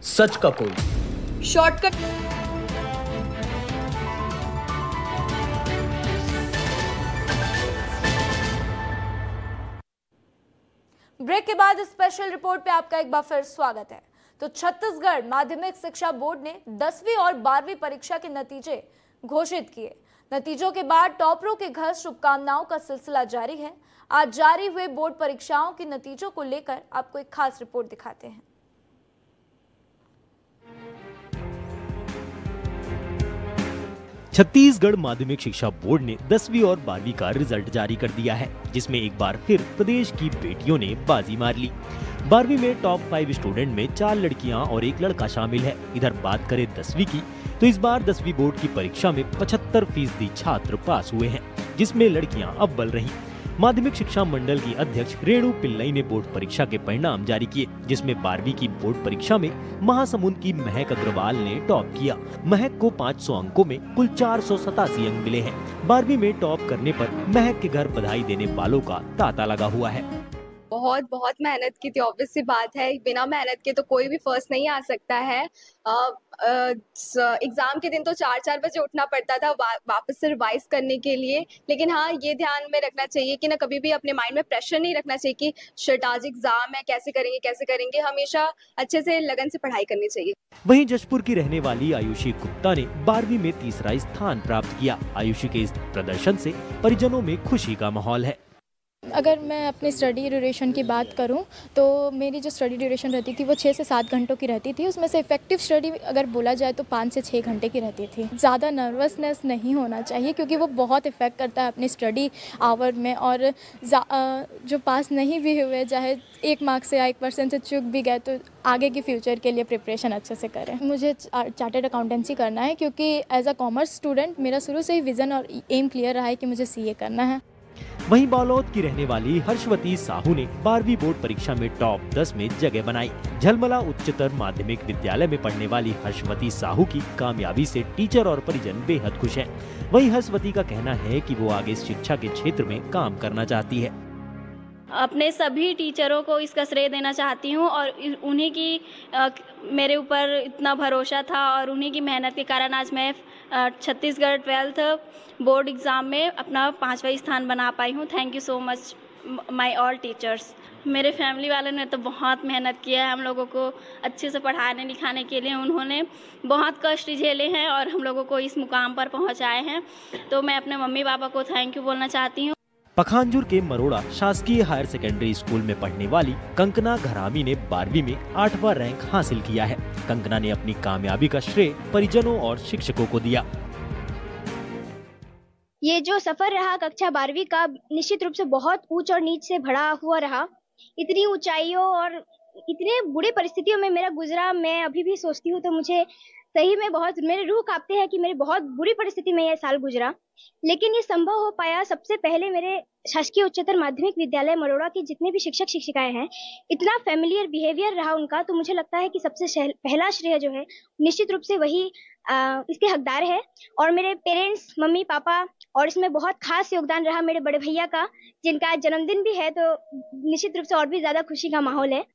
सच का कोई शॉर्टकट। ब्रेक के बाद स्पेशल रिपोर्ट पे आपका एक बार फिर स्वागत है। तो छत्तीसगढ़ माध्यमिक शिक्षा बोर्ड ने 10वीं और 12वीं परीक्षा के नतीजे घोषित किए। नतीजों के बाद टॉपरों के घर शुभकामनाओं का सिलसिला जारी है। आज जारी हुए बोर्ड परीक्षाओं के नतीजों को लेकर आपको एक खास रिपोर्ट दिखाते हैं। छत्तीसगढ़ माध्यमिक शिक्षा बोर्ड ने 10वीं और 12वीं का रिजल्ट जारी कर दिया है, जिसमें एक बार फिर प्रदेश की बेटियों ने बाजी मार ली। 12वीं में टॉप 5 स्टूडेंट में 4 लड़कियां और 1 लड़का शामिल है। इधर बात करें 10वीं की, तो इस बार 10वीं बोर्ड की परीक्षा में 75% छात्र पास हुए हैं, जिसमें लड़कियां अव्वल रहीं। माध्यमिक शिक्षा मंडल की अध्यक्ष रेणु पिल्लई ने बोर्ड परीक्षा के परिणाम जारी किए, जिसमें 12वीं की बोर्ड परीक्षा में महासमुंद की महक अग्रवाल ने टॉप किया। महक को 500 अंकों में कुल 487 अंक मिले हैं। 12वीं में टॉप करने पर महक के घर बधाई देने वालों का तांता लगा हुआ है। बहुत मेहनत की थी, ऑब्वियस सी बात है। बिना मेहनत के तो कोई भी फर्स्ट नहीं आ सकता है। एग्जाम के दिन तो 4-4 बजे उठना पड़ता था वापस से रिवाइज करने के लिए। लेकिन हाँ, ये ध्यान में रखना चाहिए कि ना कभी भी अपने माइंड में प्रेशर नहीं रखना चाहिए कि शिट आज एग्जाम है, कैसे करेंगे। हमेशा अच्छे से लगन से पढ़ाई करनी चाहिए। वहीं जशपुर की रहने वाली आयुषी गुप्ता ने 12वीं में 3रा स्थान प्राप्त किया। आयुषी के इस प्रदर्शन से परिजनों में खुशी का माहौल है। अगर मैं अपनी स्टडी ड्यूरेशन की बात करूं तो मेरी जो स्टडी ड्यूरेशन रहती थी वो 6 से 7 घंटों की रहती थी। उसमें से इफेक्टिव स्टडी अगर बोला जाए तो 5 से 6 घंटे की रहती थी। ज़्यादा नर्वसनेस नहीं होना चाहिए, क्योंकि वो बहुत इफ़ेक्ट करता है अपनी स्टडी आवर में। और जो पास नहीं भी हुए, चाहे 1 मार्क्स से या 1% से चूक भी गए, तो आगे की फ्यूचर के लिए प्रिपरेशन अच्छे से करें। मुझे चार्टर्ड अकाउंटेंसी करना है, क्योंकि एज अ कॉमर्स स्टूडेंट मेरा शुरू से ही विज़न और एम क्लियर रहा है कि मुझे CA करना है। वहीं बालोद की रहने वाली हर्षवती साहू ने 12वीं बोर्ड परीक्षा में टॉप 10 में जगह बनाई। झलमला उच्चतर माध्यमिक विद्यालय में पढ़ने वाली हर्षवती साहू की कामयाबी से टीचर और परिजन बेहद खुश हैं। वहीं हर्षवती का कहना है कि वो आगे शिक्षा के क्षेत्र में काम करना चाहती है। अपने सभी टीचरों को इसका श्रेय देना चाहती हूँ, और उन्हीं की मेरे ऊपर इतना भरोसा था और उन्हीं की मेहनत के कारण आज मैं छत्तीसगढ़ 12th बोर्ड एग्ज़ाम में अपना 5वां स्थान बना पाई हूँ। Thank you so much my all teachers. मेरे फैमिली वालों ने तो बहुत मेहनत किया है हम लोगों को अच्छे से पढ़ाने लिखाने के लिए। उन्होंने बहुत कष्ट झेले हैं और हम लोगों को इस मुकाम पर पहुँचाए हैं। तो मैं अपने मम्मी पापा को थैंक यू बोलना चाहती हूँ। पखांजूर के मरोड़ा शासकीय हायर सेकेंडरी स्कूल में पढ़ने वाली कंकना घरामी ने 12वीं में 8वां रैंक हासिल किया है। कंकना ने अपनी कामयाबी का श्रेय परिजनों और शिक्षकों को दिया। ये जो सफर रहा कक्षा 12वीं का, निश्चित रूप से बहुत ऊंच और नीच से भरा हुआ रहा। इतनी ऊंचाइयों और इतने बुरी परिस्थितियों में मेरा गुजरा, मैं अभी भी सोचती हूँ तो मुझे सही में बहुत, मेरे रूह कांपते हैं कि मेरी बहुत बुरी परिस्थिति में यह साल गुजरा। लेकिन ये संभव हो पाया सबसे पहले मेरे शासकीय उच्चतर माध्यमिक विद्यालय मरोड़ा के जितने भी शिक्षक शिक्षिकाएं हैं, इतना फैमिलियर बिहेवियर रहा उनका, तो मुझे लगता है कि सबसे पहला श्रेय जो है निश्चित रूप से वही इसके हकदार है। और मेरे पेरेंट्स, मम्मी पापा, और इसमें बहुत खास योगदान रहा मेरे बड़े भैया का, जिनका आज जन्मदिन भी है, तो निश्चित रूप से और भी ज्यादा खुशी का माहौल है।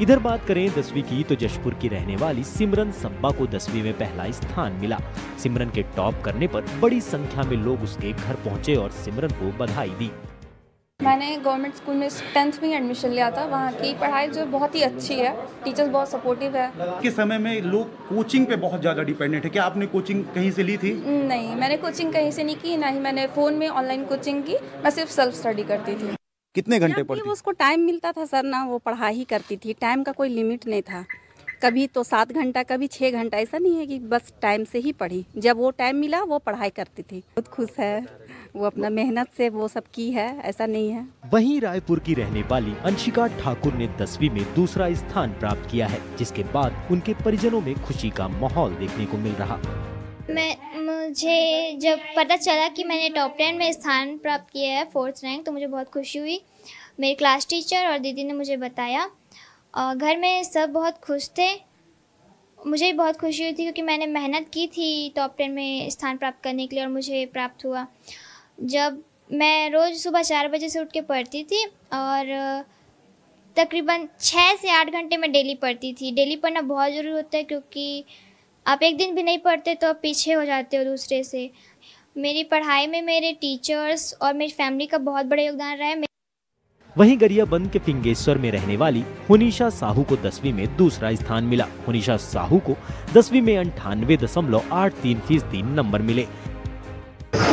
इधर बात करें 10वीं की तो जशपुर की रहने वाली सिमरन संबा को 10वीं में पहला स्थान मिला। सिमरन के टॉप करने पर बड़ी संख्या में लोग उसके घर पहुंचे और सिमरन को बधाई दी। मैंने गवर्नमेंट स्कूल में 10th में एडमिशन लिया था। वहाँ की पढ़ाई जो बहुत ही अच्छी है, टीचर्स बहुत सपोर्टिव है। के समय में लोग कोचिंग पे बहुत ज़्यादा डिपेंडेंट है। क्या आपने कोचिंग कहीं से ली थी? नहीं, मैंने कोचिंग कहीं से नहीं की, ना ही मैंने फ़ोन में ऑनलाइन कोचिंग की। मैं सिर्फ सेल्फ स्टडी करती थी। कितने घंटे पढ़ती? उसको टाइम मिलता था सर ना, वो पढ़ाई ही करती थी। टाइम का कोई लिमिट नहीं था। कभी तो 7 घंटा, कभी 6 घंटा, ऐसा नहीं है कि बस टाइम से ही पढ़ी। जब वो टाइम मिला वो पढ़ाई करती थी। बहुत खुश है, वो अपना मेहनत से वो सब की है, ऐसा नहीं है। वहीं रायपुर की रहने वाली अंशिका ठाकुर ने 10वीं में दूसरा स्थान प्राप्त किया है, जिसके बाद उनके परिजनों में खुशी का माहौल देखने को मिल रहा। मुझे जब पता चला कि मैंने टॉप 10 में स्थान प्राप्त किया है, 4th रैंक, तो मुझे बहुत खुशी हुई। मेरे क्लास टीचर और दीदी ने मुझे बताया। घर में सब बहुत खुश थे। मुझे भी बहुत खुशी हुई थी क्योंकि मैंने मेहनत की थी टॉप 10 में स्थान प्राप्त करने के लिए और मुझे प्राप्त हुआ। जब मैं रोज़ सुबह 4 बजे से उठ के पढ़ती थी और तकरीबन 6 से 8 घंटे में डेली पढ़ती थी। डेली पढ़ना बहुत ज़रूरी होता है क्योंकि आप एक दिन भी नहीं पढ़ते तो आप पीछे हो जाते हो दूसरे से। मेरी पढ़ाई में मेरे टीचर्स और मेरी फैमिली का बहुत बड़ा योगदान रहा है। वहीं गरियाबंद के फिंगेश्वर में रहने वाली हुनीशा साहू को 10वीं में दूसरा स्थान मिला। हुनीशा साहू को 10वीं में 98.83% नंबर मिले।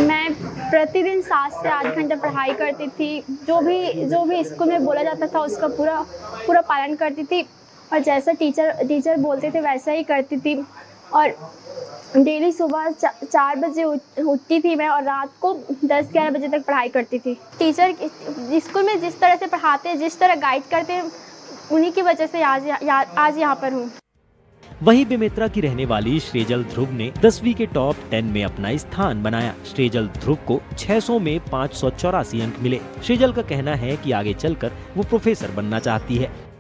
मैं प्रतिदिन 7 से 8 घंटे पढ़ाई करती थी। जो भी स्कूल में बोला जाता था उसका पूरा पालन करती थी और जैसा टीचर बोलते थे वैसा ही करती थी। और डेली सुबह 4 बजे उठती थी मैं और रात को 10-11 बजे तक पढ़ाई करती थी। टीचर स्कूल में जिस तरह से पढ़ाते हैं, जिस तरह गाइड करते हैं, उन्हीं की वजह से आज यहाँ पर हूँ। वहीं बेमेतरा की रहने वाली श्रेजल ध्रुव ने 10वीं के टॉप 10 में अपना स्थान बनाया। श्रेजल ध्रुव को 600 में 584 अंक मिले। श्रेजल का कहना है कि आगे चलकर वो प्रोफेसर बनना चाहती है।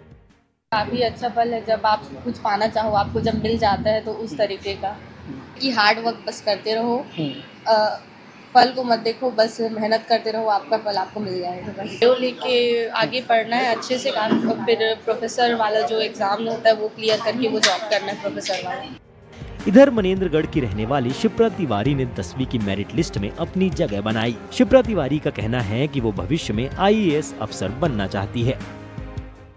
काफ़ी अच्छा पल है जब आप कुछ पाना चाहो, आपको जब मिल जाता है तो उस तरीके का कि हार्ड वर्क बस करते रहो, फल को मत देखो, बस मेहनत करते रहो, आपका फल आपको मिल जाएगा। बस जो लेके आगे पढ़ना है, अच्छे से काम, फिर प्रोफेसर वाला जो एग्जाम होता है वो क्लियर करके वो जॉब करना है प्रोफेसर वाला। इधर मनेंद्रगढ़ की रहने वाली शिप्रा तिवारी ने 10वीं की मेरिट लिस्ट में अपनी जगह बनाई। शिप्रा तिवारी का कहना है कि वो भविष्य में IAS अफसर बनना चाहती है।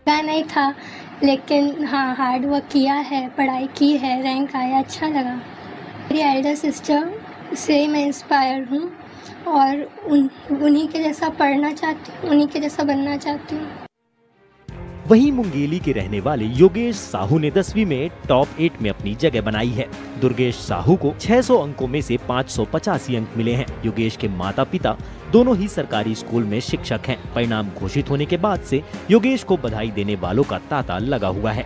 नहीं था, लेकिन हाँ हार्ड वर्क किया है, पढ़ाई की है, रैंक आया, अच्छा लगा। मेरी एल्डर सिस्टर से मैं इंस्पायर हूँ और उन्हीं के जैसा पढ़ना चाहती हूँ, उन्हीं के जैसा बनना चाहती हूँ। वहीं मुंगेली के रहने वाले योगेश साहू ने 10वीं में टॉप 8 में अपनी जगह बनाई है। दुर्गेश साहू को 600 अंकों में से 585 अंक मिले हैं। योगेश के माता पिता दोनों ही सरकारी स्कूल में शिक्षक हैं। परिणाम घोषित होने के बाद से योगेश को बधाई देने वालों का तांता लगा हुआ है।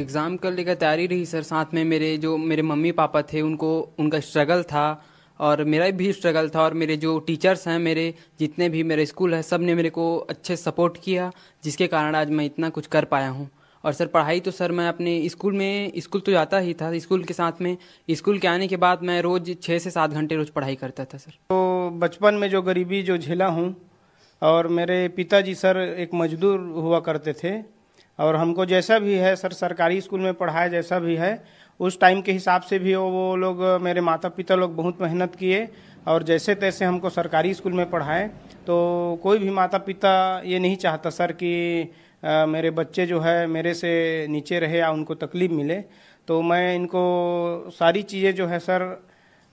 एग्ज़ाम कर लेकर तैयारी रही सर। साथ में मेरे मम्मी पापा थे, उनका स्ट्रगल था और मेरा भी स्ट्रगल था। और मेरे जो टीचर्स हैं, मेरे जितने भी मेरे स्कूल है, सब ने मेरे को अच्छे सपोर्ट किया, जिसके कारण आज मैं इतना कुछ कर पाया हूँ। और सर पढ़ाई तो सर मैं अपने स्कूल तो जाता ही था। स्कूल के साथ में स्कूल के आने के बाद मैं रोज़ 6 से 7 घंटे रोज़ पढ़ाई करता था सर। तो बचपन में जो गरीबी जो झेला हूँ, और मेरे पिताजी सर एक मजदूर हुआ करते थे और हमको जैसा भी है सर सरकारी स्कूल में पढ़ाया, जैसा भी है उस टाइम के हिसाब से भी वो लोग, मेरे माता पिता लोग बहुत मेहनत किए और जैसे तैसे हमको सरकारी स्कूल में पढ़ाए। तो कोई भी माता पिता ये नहीं चाहता सर कि मेरे बच्चे जो है मेरे से नीचे रहे या उनको तकलीफ मिले। तो मैं इनको सारी चीज़ें जो है सर,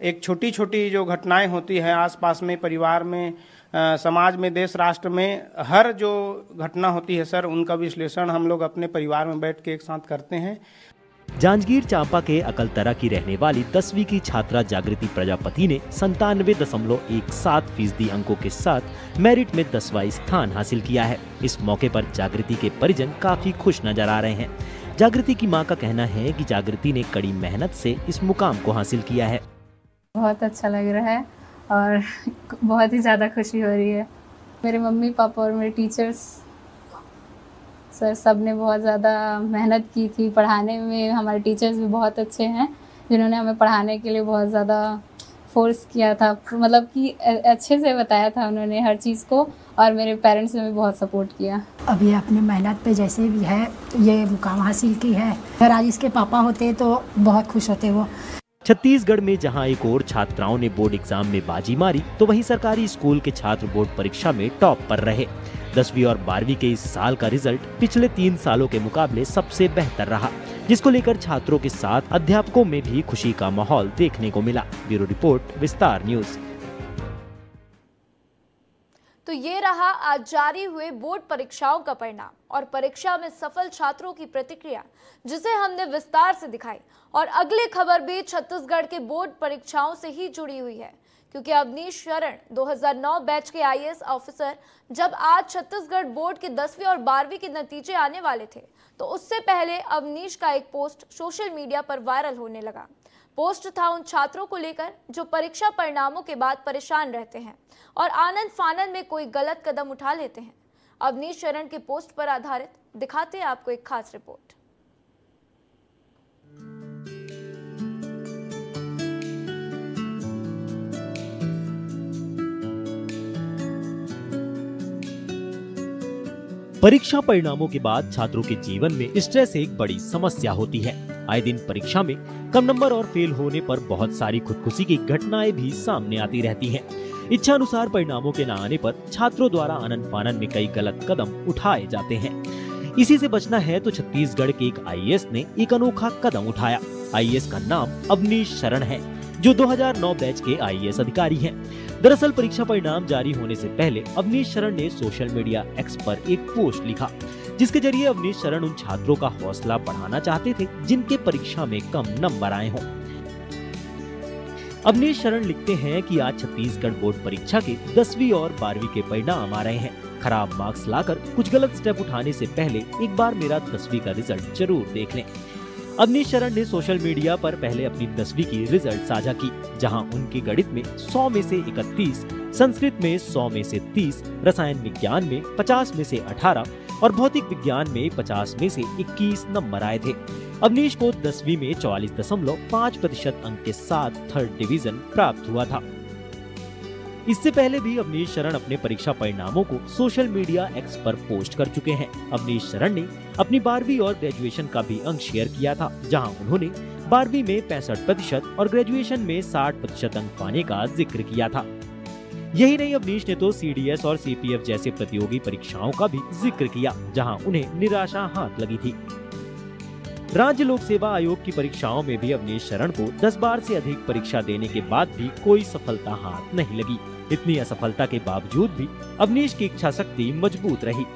एक छोटी छोटी जो घटनाएं होती है आसपास में, परिवार में, समाज में, देश राष्ट्र में, हर जो घटना होती है सर, उनका विश्लेषण हम लोग अपने परिवार में बैठ के एक साथ करते हैं। जांजगीर चांपा के अकलतरा की रहने वाली 10वीं की छात्रा जागृति प्रजापति ने 97.17% अंकों के साथ मेरिट में 10वां स्थान हासिल किया है। इस मौके पर जागृति के परिजन काफी खुश नजर आ रहे हैं। जागृति की मां का कहना है कि जागृति ने कड़ी मेहनत से इस मुकाम को हासिल किया है। बहुत अच्छा लग रहा है और बहुत ही ज़्यादा खुशी हो रही है। मेरे मम्मी पापा और मेरे टीचर्स सर सब ने बहुत ज़्यादा मेहनत की थी पढ़ाने में। हमारे टीचर्स भी बहुत अच्छे हैं जिन्होंने हमें पढ़ाने के लिए बहुत ज़्यादा फोर्स किया था, मतलब कि अच्छे से बताया था उन्होंने हर चीज़ को, और मेरे पेरेंट्स ने भी बहुत सपोर्ट किया। अभी अपनी मेहनत पे जैसे भी है ये मुकाम हासिल की है। अगर आज इसके पापा होते तो बहुत खुश होते वो। छत्तीसगढ़ में जहां एक और छात्राओं ने बोर्ड एग्जाम में बाजी मारी, तो वहीं सरकारी स्कूल के छात्र बोर्ड परीक्षा में टॉप पर रहे। 10वीं और 12वीं के इस साल का रिजल्ट पिछले 3 सालों के मुकाबले सबसे बेहतर रहा, जिसको लेकर छात्रों के साथ अध्यापकों में भी खुशी का माहौल देखने को मिला। ब्यूरो रिपोर्ट, विस्तार न्यूज। तो ये रहा आज जारी हुए बोर्ड परीक्षाओं का परिणाम और परीक्षा में सफल छात्रों की प्रतिक्रिया, जिसे हमने विस्तार से दिखाई। और अगली खबर भी छत्तीसगढ़ के बोर्ड परीक्षाओं से ही जुड़ी हुई है, क्योंकि अवनीश शरण 2009 बैच के आईएएस ऑफिसर जब आज छत्तीसगढ़ बोर्ड के 10वीं और 12वीं के नतीजे आने वाले थे, तो उससे पहले अवनीश का एक पोस्ट सोशल मीडिया पर वायरल होने लगा। पोस्ट था उन छात्रों को लेकर जो परीक्षा परिणामों के बाद परेशान रहते हैं और आनंद फानंद में कोई गलत कदम उठा लेते हैं। अवनीश शरण के पोस्ट पर आधारित दिखाते हैं आपको एक खास रिपोर्ट। परीक्षा परिणामों के बाद छात्रों के जीवन में स्ट्रेस एक बड़ी समस्या होती है। आए दिन परीक्षा में कम नंबर और फेल होने पर बहुत सारी खुदकुशी की घटनाएं भी सामने आती रहती हैं। इच्छा अनुसार परिणामों के न आने पर छात्रों द्वारा आनंद फानंद में कई गलत कदम उठाए जाते हैं। इसी से बचना है तो छत्तीसगढ़ के एक आईएएस ने एक अनोखा कदम उठाया। आईएएस का नाम अवनीश शरण है, जो 2009 बैच के आईएएस अधिकारी हैं। दरअसल परीक्षा परिणाम जारी होने से पहले अवनीश शरण ने सोशल मीडिया एक्स पर एक पोस्ट लिखा, जिसके जरिए अवनीश शरण उन छात्रों का हौसला बढ़ाना चाहते थे जिनके परीक्षा में कम नंबर आए हों। अवनीश शरण लिखते हैं कि आज छत्तीसगढ़ बोर्ड परीक्षा के 10वीं और 12वीं के परिणाम आ रहे हैं। खराब मार्क्स लाकर कुछ गलत स्टेप उठाने से पहले एक बार मेरा 10वीं का रिजल्ट जरूर देख लें। अवनीश शरण ने सोशल मीडिया पर पहले अपनी 10वीं की रिजल्ट साझा की, जहां उनके गणित में 100 में से 31, संस्कृत में 100 में से 30, रसायन विज्ञान में 50 में से 18 और भौतिक विज्ञान में 50 में से 21 नंबर आए थे। अवनीश को 10वीं में 44.5% अंक के साथ 3rd डिवीजन प्राप्त हुआ था। इससे पहले भी अवनीश शरण अपने परीक्षा परिणामों को सोशल मीडिया एक्स पर पोस्ट कर चुके हैं। अवनीश शरण ने अपनी 12वीं और ग्रेजुएशन का भी अंक शेयर किया था, जहां उन्होंने 12वीं में 65% और ग्रेजुएशन में 60% अंक पाने का जिक्र किया था। यही नहीं, अवनीश ने तो सीडीएस और सीपीएफ जैसे प्रतियोगी परीक्षाओं का भी जिक्र किया, जहां उन्हें निराशा हाथ लगी थी। राज्य लोक सेवा आयोग की परीक्षाओं में भी अवनीश शरण को 10 बार से अधिक परीक्षा देने के बाद भी कोई सफलता हाथ नहीं लगी। इतनी असफलता के बावजूद भी अवनीश की इच्छा शक्ति मजबूत रही।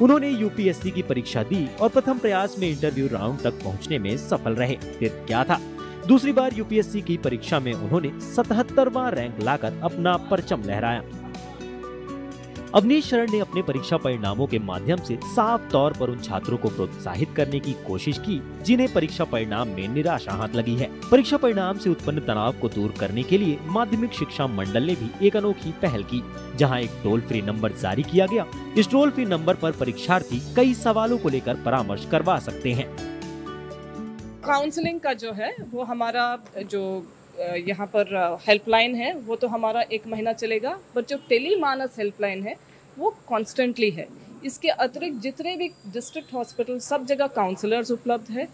उन्होंने यूपीएससी की परीक्षा दी और प्रथम प्रयास में इंटरव्यू राउंड तक पहुंचने में सफल रहे। फिर क्या था, दूसरी बार यूपीएससी की परीक्षा में उन्होंने 77वां रैंक लाकर अपना परचम लहराया। अवनीश शरण ने अपने परीक्षा परिणामों के माध्यम से साफ तौर पर उन छात्रों को प्रोत्साहित करने की कोशिश की जिन्हें परीक्षा परिणाम में निराशा हाथ लगी है। परीक्षा परिणाम से उत्पन्न तनाव को दूर करने के लिए माध्यमिक शिक्षा मंडल ने भी एक अनोखी पहल की, जहां एक टोल फ्री नंबर जारी किया गया। इस टोल फ्री नंबर पर परीक्षार्थी कई सवालों को लेकर परामर्श करवा सकते हैं। काउंसलिंग का जो है वो हमारा जो यहाँ पर हेल्पलाइन है वो तो हमारा 1 महीना चलेगा, बट जो टेलीमानस हेल्पलाइन है वो कॉन्स्टेंटली है। इसके अतिरिक्त जितने भी डिस्ट्रिक्ट हॉस्पिटल सब जगह काउंसलर्स उपलब्ध है,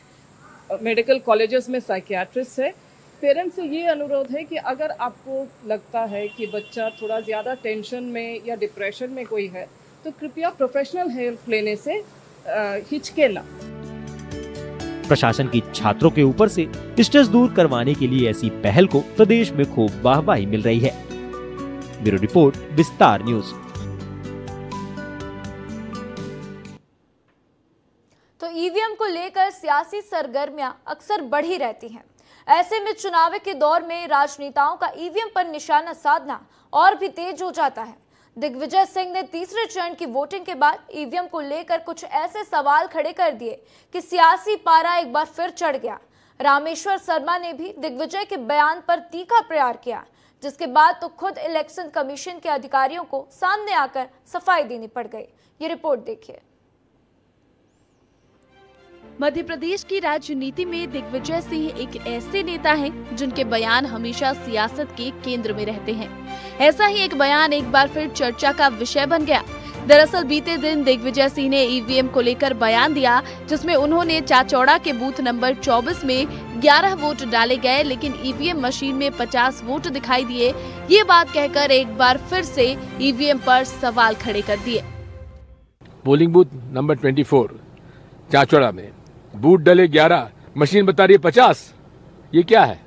मेडिकल कॉलेजेस में साइकियाट्रिस्ट है। पेरेंट्स से ये अनुरोध है कि अगर आपको लगता है कि बच्चा थोड़ा ज़्यादा टेंशन में या डिप्रेशन में कोई है तो कृपया प्रोफेशनल हेल्प लेने से हिचके ना। प्रशासन की छात्रों के ऊपर से स्ट्रेस दूर करवाने के लिए ऐसी पहल को प्रदेश में खूब वाहवाही मिल रही है। ब्यूरो रिपोर्ट, विस्तार न्यूज। तो ईवीएम को लेकर सियासी सरगर्मियां अक्सर बढ़ी रहती हैं। ऐसे में चुनाव के दौर में राजनेताओं का ईवीएम पर निशाना साधना और भी तेज हो जाता है। दिग्विजय सिंह ने तीसरे चरण की वोटिंग के बाद ईवीएम को लेकर कुछ ऐसे सवाल खड़े कर दिए कि सियासी पारा एक बार फिर चढ़ गया। रामेश्वर शर्मा ने भी दिग्विजय के बयान पर तीखा प्रहार किया, जिसके बाद तो खुद इलेक्शन कमीशन के अधिकारियों को सामने आकर सफाई देनी पड़ गई। ये रिपोर्ट देखिए। मध्य प्रदेश की राजनीति में दिग्विजय सिंह एक ऐसे नेता हैं जिनके बयान हमेशा सियासत के केंद्र में रहते हैं। ऐसा ही एक बयान एक बार फिर चर्चा का विषय बन गया। दरअसल बीते दिन दिग्विजय सिंह ने ईवीएम को लेकर बयान दिया, जिसमें उन्होंने चाचौड़ा के बूथ नंबर 24 में 11 वोट डाले गए, लेकिन ईवीएम मशीन में 50 वोट दिखाई दिए। ये बात कहकर एक बार फिर से ईवीएम पर सवाल खड़े कर दिए। पोलिंग बूथ नंबर 24 चाचौड़ा में बूथ डले 11, मशीन बता रही है 50। ये क्या है?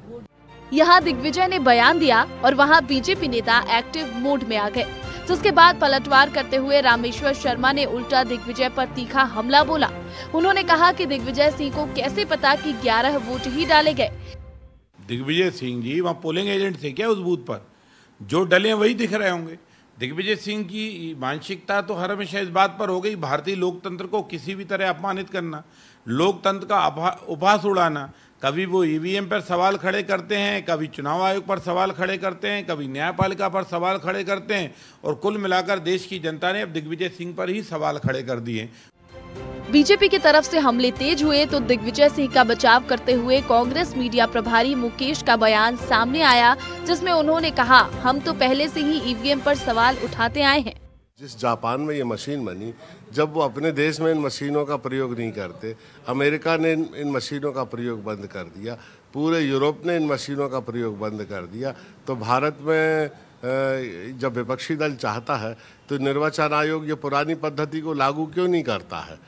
यहाँ दिग्विजय ने बयान दिया और वहाँ बीजेपी नेता एक्टिव मोड में आ गए, जिसके बाद पलटवार करते हुए रामेश्वर शर्मा ने उल्टा दिग्विजय पर तीखा हमला बोला। उन्होंने कहा कि दिग्विजय सिंह को कैसे पता कि 11 वोट ही डाले गए। दिग्विजय सिंह जी वहाँ पोलिंग एजेंट थे क्या उस बूथ पर? जो डले वही दिख रहे होंगे। दिग्विजय सिंह की मानसिकता तो हर हमेशा इस बात पर हो गई, भारतीय लोकतंत्र को किसी भी तरह अपमानित करना, लोकतंत्र का उपहास उड़ाना। कभी वो ईवीएम पर सवाल खड़े करते हैं, कभी चुनाव आयोग पर सवाल खड़े करते हैं, कभी न्यायपालिका पर सवाल खड़े करते हैं, और कुल मिलाकर देश की जनता ने अब दिग्विजय सिंह पर ही सवाल खड़े कर दिए। बीजेपी की तरफ से हमले तेज हुए तो दिग्विजय सिंह का बचाव करते हुए कांग्रेस मीडिया प्रभारी मुकेश का बयान सामने आया, जिसमें उन्होंने कहा, हम तो पहले से ही ईवीएम पर सवाल उठाते आए हैं। जिस जापान में ये मशीन बनी, जब वो अपने देश में इन मशीनों का प्रयोग नहीं करते, अमेरिका ने इन मशीनों का प्रयोग बंद कर दिया, पूरे यूरोप ने इन मशीनों का प्रयोग बंद कर दिया, तो भारत में जब विपक्षी दल चाहता है तो निर्वाचन आयोग ये पुरानी पद्धति को लागू क्यों नहीं करता है?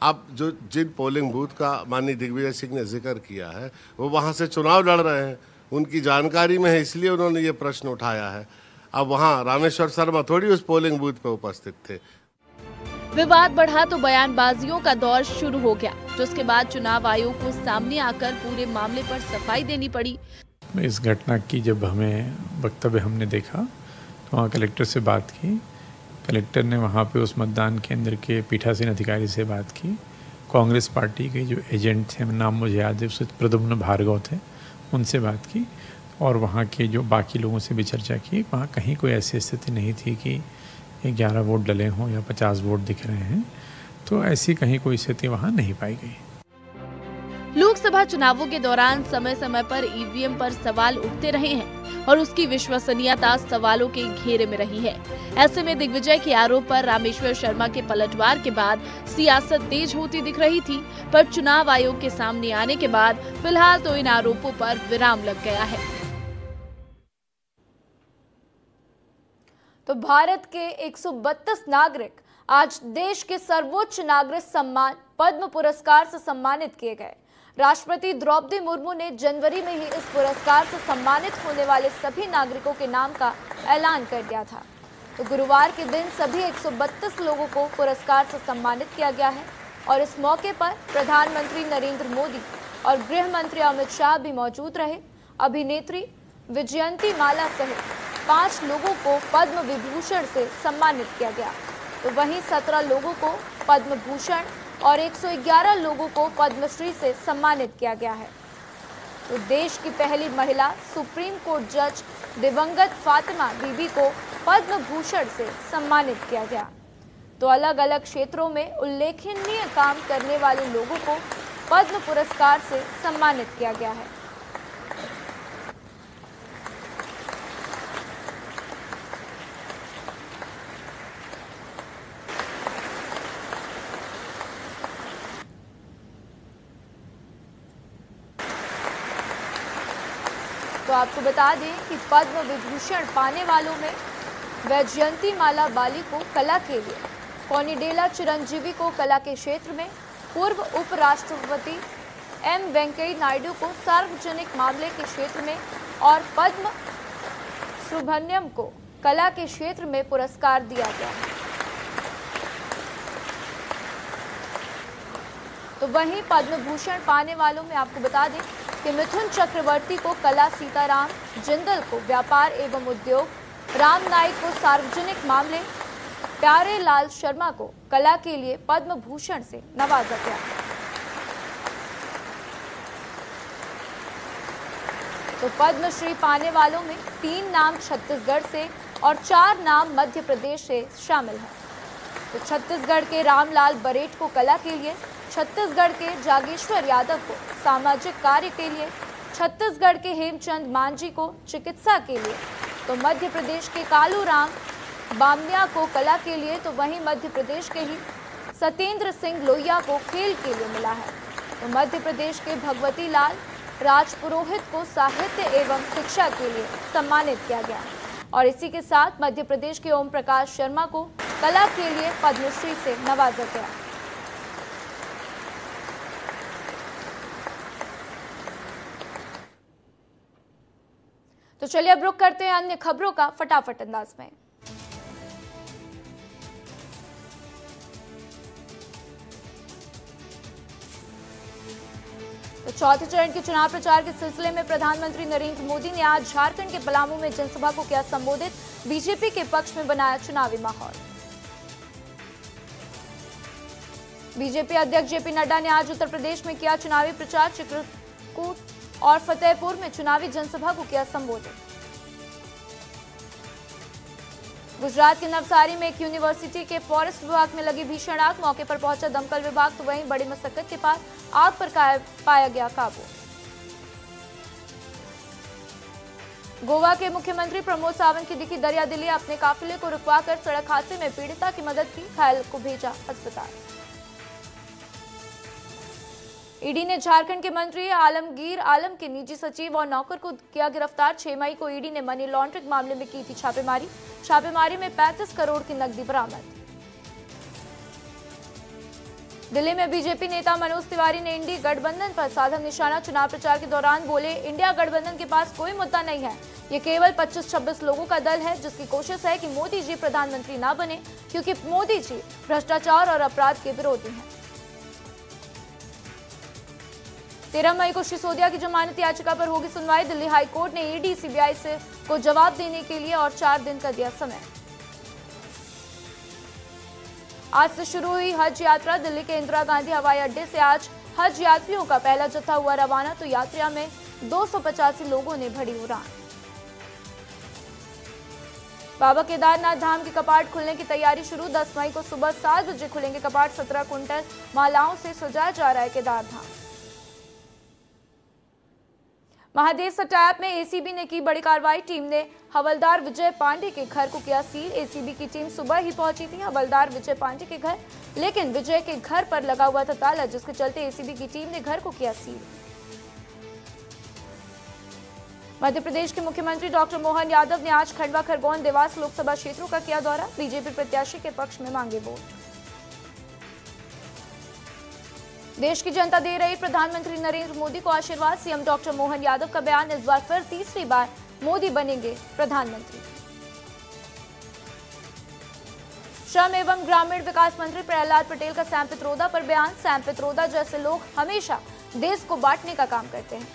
अब जो जिन पोलिंग बूथ का माननीय दिग्विजय सिंह ने जिक्र किया है, वो वहाँ से चुनाव लड़ रहे हैं, उनकी जानकारी में है, इसलिए उन्होंने ये प्रश्न उठाया है। अब वहाँ रामेश्वर शर्मा थोड़ी उस पोलिंग बूथ पे उपस्थित थे। विवाद बढ़ा तो बयानबाजियों का दौर शुरू हो गया, जिसके बाद चुनाव आयोग को सामने आकर पूरे मामले पर सफाई देनी पड़ी। इस घटना की जब हमें वक्तव्य हमने देखा तो वहाँ कलेक्टर से बात की। कलेक्टर ने वहाँ पे उस मतदान केंद्र के पीठासीन अधिकारी से बात की। कांग्रेस पार्टी के जो एजेंट थे, नाम मुझे याद है, उससे प्रद्युम्न भार्गव थे, उनसे बात की और वहाँ के जो बाकी लोगों से भी चर्चा की। वहाँ कहीं कोई ऐसी स्थिति नहीं थी कि 11 वोट डले हों या 50 वोट दिख रहे हैं, तो ऐसी कहीं कोई स्थिति वहाँ नहीं पाई गई। लोकसभा चुनावों के दौरान समय समय पर ईवीएम पर सवाल उठते रहे हैं और उसकी विश्वसनीयता सवालों के घेरे में रही है। ऐसे में दिग्विजय के आरोप पर रामेश्वर शर्मा के पलटवार के बाद सियासत तेज होती दिख रही थी, पर चुनाव आयोग के सामने आने के बाद फिलहाल तो इन आरोपों पर विराम लग गया है। तो भारत के 132 नागरिक आज देश के सर्वोच्च नागरिक सम्मान पद्म पुरस्कार से सम्मानित किए गए। राष्ट्रपति द्रौपदी मुर्मू ने जनवरी में ही इस पुरस्कार से सम्मानित होने वाले सभी नागरिकों के नाम का ऐलान कर दिया था। तो गुरुवार के दिन सभी 132 लोगों को पुरस्कार से सम्मानित किया गया है और इस मौके पर प्रधानमंत्री नरेंद्र मोदी और गृह मंत्री अमित शाह भी मौजूद रहे। अभिनेत्री विजयंती माला सहित 5 लोगों को पद्म विभूषण से सम्मानित किया गया, तो वहीं 17 लोगों को पद्म भूषण और 111 लोगों को पद्मश्री से सम्मानित किया गया है। तो देश की पहली महिला सुप्रीम कोर्ट जज दिवंगत फातिमा बीबी को पद्म भूषण से सम्मानित किया गया। तो अलग अलग क्षेत्रों में उल्लेखनीय काम करने वाले लोगों को पद्म पुरस्कार से सम्मानित किया गया है। तो आपको बता दें कि पद्म विभूषण पाने वालों में वैजयंती माला बाली को कला के लिए, कोनिडेला चिरंजीवी को कला के क्षेत्र में, पूर्व उपराष्ट्रपति एम वेंकैया नायडू को सार्वजनिक मामले के क्षेत्र में और पद्म सुब्रमण्यम को कला के क्षेत्र में पुरस्कार दिया गया है। तो वहीं पद्म भूषण पाने वालों में आपको बता दें कि मिथुन चक्रवर्ती को कला, सीताराम जिंदल को व्यापार एवं उद्योग, राम नाइक को सार्वजनिक मामले, प्यारे लाल शर्मा को कला के लिए पद्म भूषण से नवाजा गया। तो पद्मश्री पाने वालों में 3 नाम छत्तीसगढ़ से और 4 नाम मध्य प्रदेश से शामिल हैं। तो छत्तीसगढ़ के रामलाल बरेट को कला के लिए, छत्तीसगढ़ के जागेश्वर यादव को सामाजिक कार्य के लिए, छत्तीसगढ़ के हेमचंद मांझी को चिकित्सा के लिए, तो मध्य प्रदेश के कालू राम बामनिया को कला के लिए, तो वहीं मध्य प्रदेश के ही सत्येंद्र सिंह लोहिया को खेल के लिए मिला है। तो मध्य प्रदेश के भगवती लाल राजपुरोहित को साहित्य एवं शिक्षा के लिए सम्मानित किया गया और इसी के साथ मध्य प्रदेश के ओम प्रकाश शर्मा को कला के लिए पद्मश्री से नवाजा गया। तो चलिए अब रुक करते हैं अन्य खबरों का फटाफट अंदाज में। तो चौथे चरण के चुनाव प्रचार के सिलसिले में प्रधानमंत्री नरेंद्र मोदी ने आज झारखंड के पलामू में जनसभा को किया संबोधित, बीजेपी के पक्ष में बनाया चुनावी माहौल। बीजेपी अध्यक्ष जेपी नड्डा ने आज उत्तर प्रदेश में किया चुनावी प्रचार, चित्रकूट और फतेहपुर में चुनावी जनसभा को किया संबोधित। गुजरात के नवसारी में एक यूनिवर्सिटी के फॉरेस्ट विभाग में लगी भीषण आग, मौके पर पहुंचा दमकल विभाग, तो वहीं बड़ी मशक्कत के बाद आग पर पाया गया काबू। गोवा के मुख्यमंत्री प्रमोद सावंत की दिखी दरिया दिली, अपने काफिले को रुकवाकर सड़क हादसे में पीड़िता की मदद की, घायल को भेजा अस्पताल। ईडी ने झारखंड के मंत्री आलमगीर आलम के निजी सचिव और नौकर को किया गिरफ्तार। 6 मई को ईडी ने मनी लॉन्ड्रिंग मामले में की थी छापेमारी। छापेमारी में 35 करोड़ की नकदी बरामद। दिल्ली में बीजेपी नेता मनोज तिवारी ने इंडी गठबंधन पर साधा निशाना। चुनाव प्रचार के दौरान बोले, इंडिया गठबंधन के पास कोई मुद्दा नहीं है, ये केवल 25-26 लोगों का दल है जिसकी कोशिश है कि मोदी जी प्रधानमंत्री ना बने, क्योंकि मोदी जी भ्रष्टाचार और अपराध के विरोधी हैं। 13 मई को सिसोदिया की जमानत याचिका पर होगी सुनवाई। दिल्ली हाई कोर्ट ने ईडी सीबीआई से को जवाब देने के लिए और 4 दिन का दिया समय। आज से शुरू हुई हज यात्रा। दिल्ली के इंदिरा गांधी हवाई अड्डे से आज हज यात्रियों का पहला जत्था हुआ रवाना, तो यात्रा में 285 लोगों ने भरी उड़ान। बाबा केदारनाथ धाम के कपाट खुलने की तैयारी शुरू। 10 मई को सुबह 7 बजे खुलेंगे कपाट। 17 क्विंटल मालाओं से सजाया जा रहा है केदार धाम। महादेव सटायप में एसीबी ने की बड़ी कार्रवाई। टीम ने हवलदार विजय पांडे के घर को किया सील। एसीबी की टीम सुबह ही पहुंची थी हवलदार विजय पांडे के घर, लेकिन विजय के घर पर लगा हुआ था ताला, जिसके चलते एसीबी की टीम ने घर को किया सील। मध्य प्रदेश के मुख्यमंत्री डॉक्टर मोहन यादव ने आज खंडवा, खरगोन, देवास लोकसभा क्षेत्रों का किया दौरा। बीजेपी प्रत्याशी के पक्ष में मांगे वोट। देश की जनता दे रही प्रधानमंत्री नरेंद्र मोदी को आशीर्वाद। सीएम डॉक्टर मोहन यादव का बयान, इस बार फिर तीसरी बार मोदी बनेंगे प्रधानमंत्री। श्रम एवं ग्रामीण विकास मंत्री प्रहलाद पटेल का सैम पित्रोदा पर बयान। सैम पित्रोदा जैसे लोग हमेशा देश को बांटने का काम करते हैं।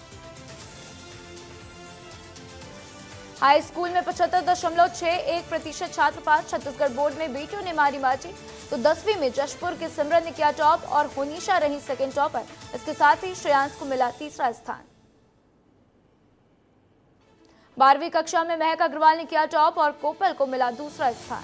हाई स्कूल में 75.61% छात्र पास। छत्तीसगढ़ बोर्ड में बेटियों ने मारी बाजी, तो 10वीं में जशपुर के सिमरन ने किया टॉप और होनीशा रही सेकेंड टॉपर। इसके साथ ही श्रेयांश को मिला तीसरा स्थान। 12वीं कक्षा में महक अग्रवाल ने किया टॉप और कोपल को मिला दूसरा स्थान।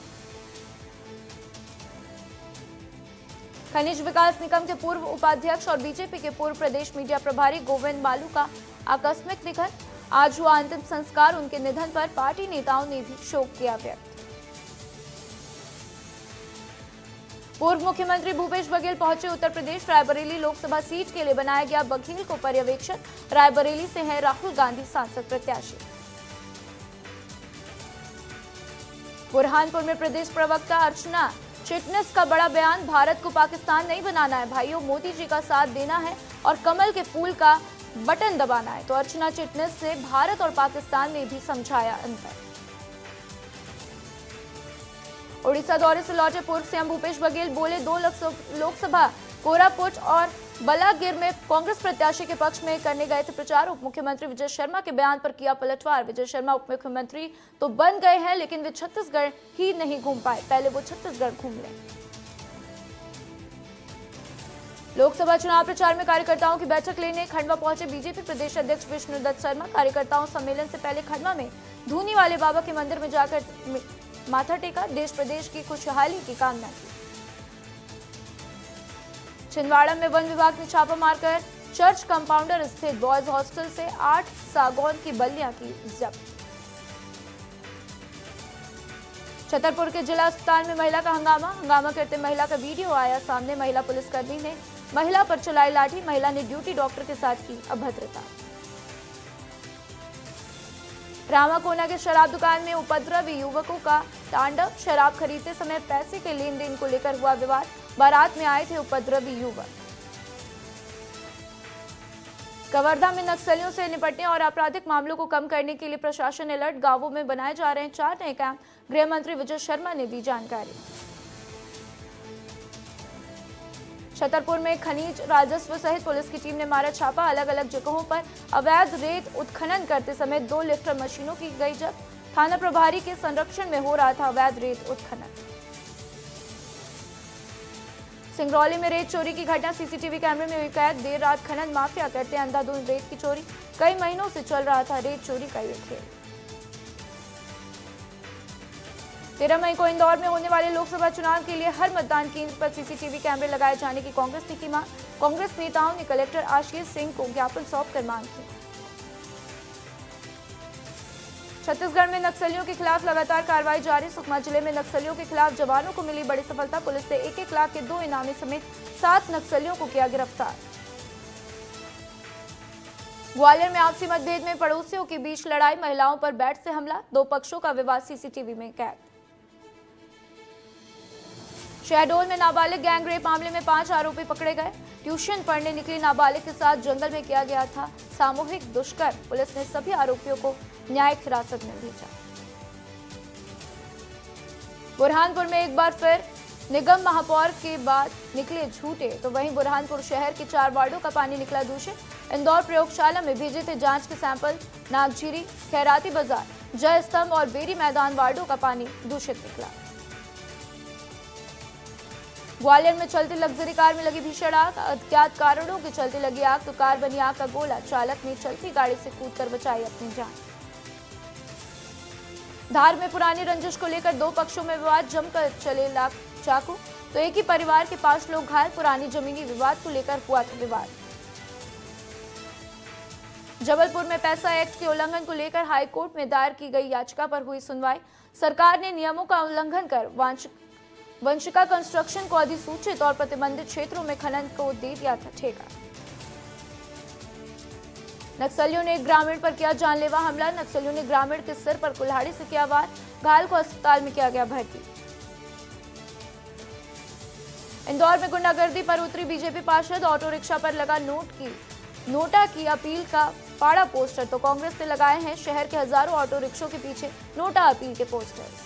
खनिज विकास निगम के पूर्व उपाध्यक्ष और बीजेपी के पूर्व प्रदेश मीडिया प्रभारी गोविंद मालू का आकस्मिक निधन। आज हुआ अंतिम संस्कार। उनके निधन पर पार्टी नेताओं ने भी शोक किया व्यक्त। पूर्व मुख्यमंत्री भूपेश बघेल पहुंचे उत्तर प्रदेश। रायबरेली लोकसभा सीट के लिए बनाया गया बघेल को पर्यवेक्षक। रायबरेली से है राहुल गांधी सांसद प्रत्याशी। बुरहानपुर में प्रदेश प्रवक्ता अर्चना चिटनिस का बड़ा बयान। भारत को पाकिस्तान नहीं बनाना है भाइयों, मोदी जी का साथ देना है और कमल के फूल का बटन दबाना है। तो अर्चना चिटनिस से भारत और पाकिस्तान ने भी समझाया अंतर। उड़ीसा दौरे से लौटे पूर्व सीएम भूपेश बघेल बोले, 2 लोकसभा कोरापुट और बलागीर में कांग्रेस प्रत्याशी के पक्ष में करने गए थे प्रचार। उप मुख्यमंत्री विजय शर्मा के बयान पर किया पलटवार। विजय शर्मा उप मुख्यमंत्री तो बन गए हैं, लेकिन वे छत्तीसगढ़ ही नहीं घूम पाए, पहले वो छत्तीसगढ़ घूम लें। लोकसभा चुनाव प्रचार में कार्यकर्ताओं की बैठक लेने खंडवा पहुंचे बीजेपी प्रदेश अध्यक्ष विष्णुदत्त शर्मा। कार्यकर्ताओं सम्मेलन से पहले खंडवा में धूनी वाले बाबा के मंदिर में जाकर माथा टेका, देश प्रदेश की खुशहाली की कामना की। छिंदवाड़ा में वन विभाग ने छापा मारकर चर्च कंपाउंडर स्थित बॉयज हॉस्टल से 8 सागौन की बल्लियां की जब्त। छतरपुर के जिला अस्पताल में महिला का हंगामा करते महिला का वीडियो आया सामने। महिला पुलिसकर्मी ने महिला पर चलाई लाठी, महिला ने ड्यूटी डॉक्टर के साथ की अभद्रता। रामाकोना के शराब दुकान में उपद्रवी युवकों का तांडव, शराब खरीदते समय पैसे के लेन देन को लेकर हुआ विवाद, बारात में आए थे उपद्रवी युवक। कवर्धा में नक्सलियों से निपटने और आपराधिक मामलों को कम करने के लिए प्रशासन अलर्ट, गांवों में बनाए जा रहे हैं 4 नए कैंप, गृह मंत्री विजय शर्मा ने दी जानकारी। छतरपुर में खनिज राजस्व सहित पुलिस की टीम ने मारा छापा, अलग अलग जगहों पर अवैध रेत उत्खनन करते समय 2 लिफ्टर मशीनों की गई जब्त। थाना प्रभारी के संरक्षण में हो रहा था अवैध रेत उत्खनन। सिंगरौली में रेत चोरी की घटना, सीसीटीवी कैमरे में हुई कैद। देर रात खनन माफिया करते अंधाधुंध रेत की चोरी, कई महीनों से चल रहा था रेत चोरी का ये खेल। 13 मई को इंदौर में होने वाले लोकसभा चुनाव के लिए हर मतदान केंद्र पर सीसीटीवी कैमरे लगाए जाने की कांग्रेस ने की मांग। कांग्रेस नेताओं ने कलेक्टर आशीष सिंह को ज्ञापन सौंपकर मांग की। छत्तीसगढ़ में नक्सलियों के खिलाफ लगातार कार्रवाई जारी। सुकमा जिले में नक्सलियों के खिलाफ जवानों को मिली बड़ी सफलता। पुलिस ने 1-1 लाख के 2 इनामी समेत 7 नक्सलियों को किया गिरफ्तार। ग्वालियर में आपसी मतभेद में पड़ोसियों के बीच लड़ाई, महिलाओं पर बैट से हमला, 2 पक्षों का विवाद सीसीटीवी में कैद। शहडोल में नाबालिग गैंग रेप मामले में 5 आरोपी पकड़े गए। ट्यूशन पढ़ने निकली नाबालिग के साथ जंगल में किया गया था सामूहिक दुष्कर्म। पुलिस ने सभी आरोपियों को न्यायिक हिरासत में भेजा। बुरहानपुर में एक बार फिर निगम महापौर के बाद निकले झूठे, तो वहीं बुरहानपुर शहर के 4 वार्डों का पानी निकला दूषित। इंदौर प्रयोगशाला में भेजे थे जांच के सैंपल। नागझीरी, खैराती बाजार, जय स्तंभ और बेरी मैदान वार्डों का पानी दूषित निकला। ग्वालियर में चलती लग्जरी कार में लगी भीषण आग, अज्ञात कारणों के चलते लगी आग तो कार बनी आग का गोला। चालक ने चलती गाड़ी से कूदकर बचाई अपनी जान। धार में पुरानी रंजिश को लेकर 2 पक्षों में विवाद, जमकर चले चाकू, तो एक ही परिवार के 5 लोग घायल। पुरानी जमीनी विवाद को लेकर हुआ था विवाद। जबलपुर में पैसा एक्ट के उल्लंघन को लेकर हाईकोर्ट में दायर की गई याचिका पर हुई सुनवाई। सरकार ने नियमों का उल्लंघन कर वंशिका कंस्ट्रक्शन को अधिसूचित और प्रतिबंधित क्षेत्रों में खनन को दे दिया था ठेका। नक्सलियों ने एक ग्रामीण पर किया जानलेवा हमला। नक्सलियों ने ग्रामीण के सिर पर कुल्हाड़ी से किया वार, घायल को अस्पताल में किया गया भर्ती। इंदौर में गुंडागर्दी पर उतरी बीजेपी पार्षद, ऑटो रिक्शा पर लगा नोटा की अपील का फाड़ा पोस्टर, तो कांग्रेस ने लगाए हैं शहर के हजारों ऑटो रिक्शों के पीछे नोटा अपील के पोस्टर।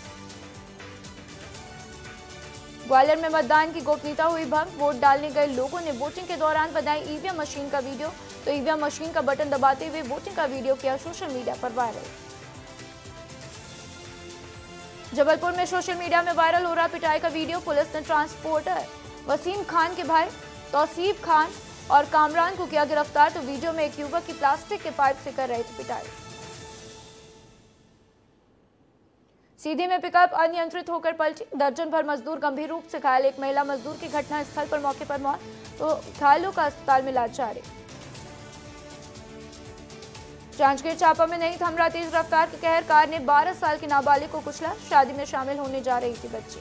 ग्वालियर में मतदान की गोपनीयता हुई भंग, वोट डालने गए लोगों ने वोटिंग के दौरान बनाई ईवीएम मशीन का वीडियो, तो ईवीएम मशीन का बटन दबाते हुए वोटिंग का वीडियो किया सोशल मीडिया पर वायरल। जबलपुर में सोशल मीडिया में वायरल हो रहा पिटाई का वीडियो। पुलिस ने ट्रांसपोर्टर वसीम खान के भाई तौसीफ खान और कामरान को किया गिरफ्तार, तो वीडियो में एक युवक की प्लास्टिक के पाइप से कर रहे थे पिटाई। सीधी में पिकअप अनियंत्रित होकर पलटी, दर्जन भर मजदूर गंभीर रूप से घायल। एक महिला मजदूर की घटनास्थल पर मौके पर मौत, तो घायलों का अस्पताल में इलाज जारी। जांजगीर चांपा में नहीं थम रहा तेज रफ्तार के कहर, कार ने 12 साल की नाबालिग को कुचला, शादी में शामिल होने जा रही थी बच्ची।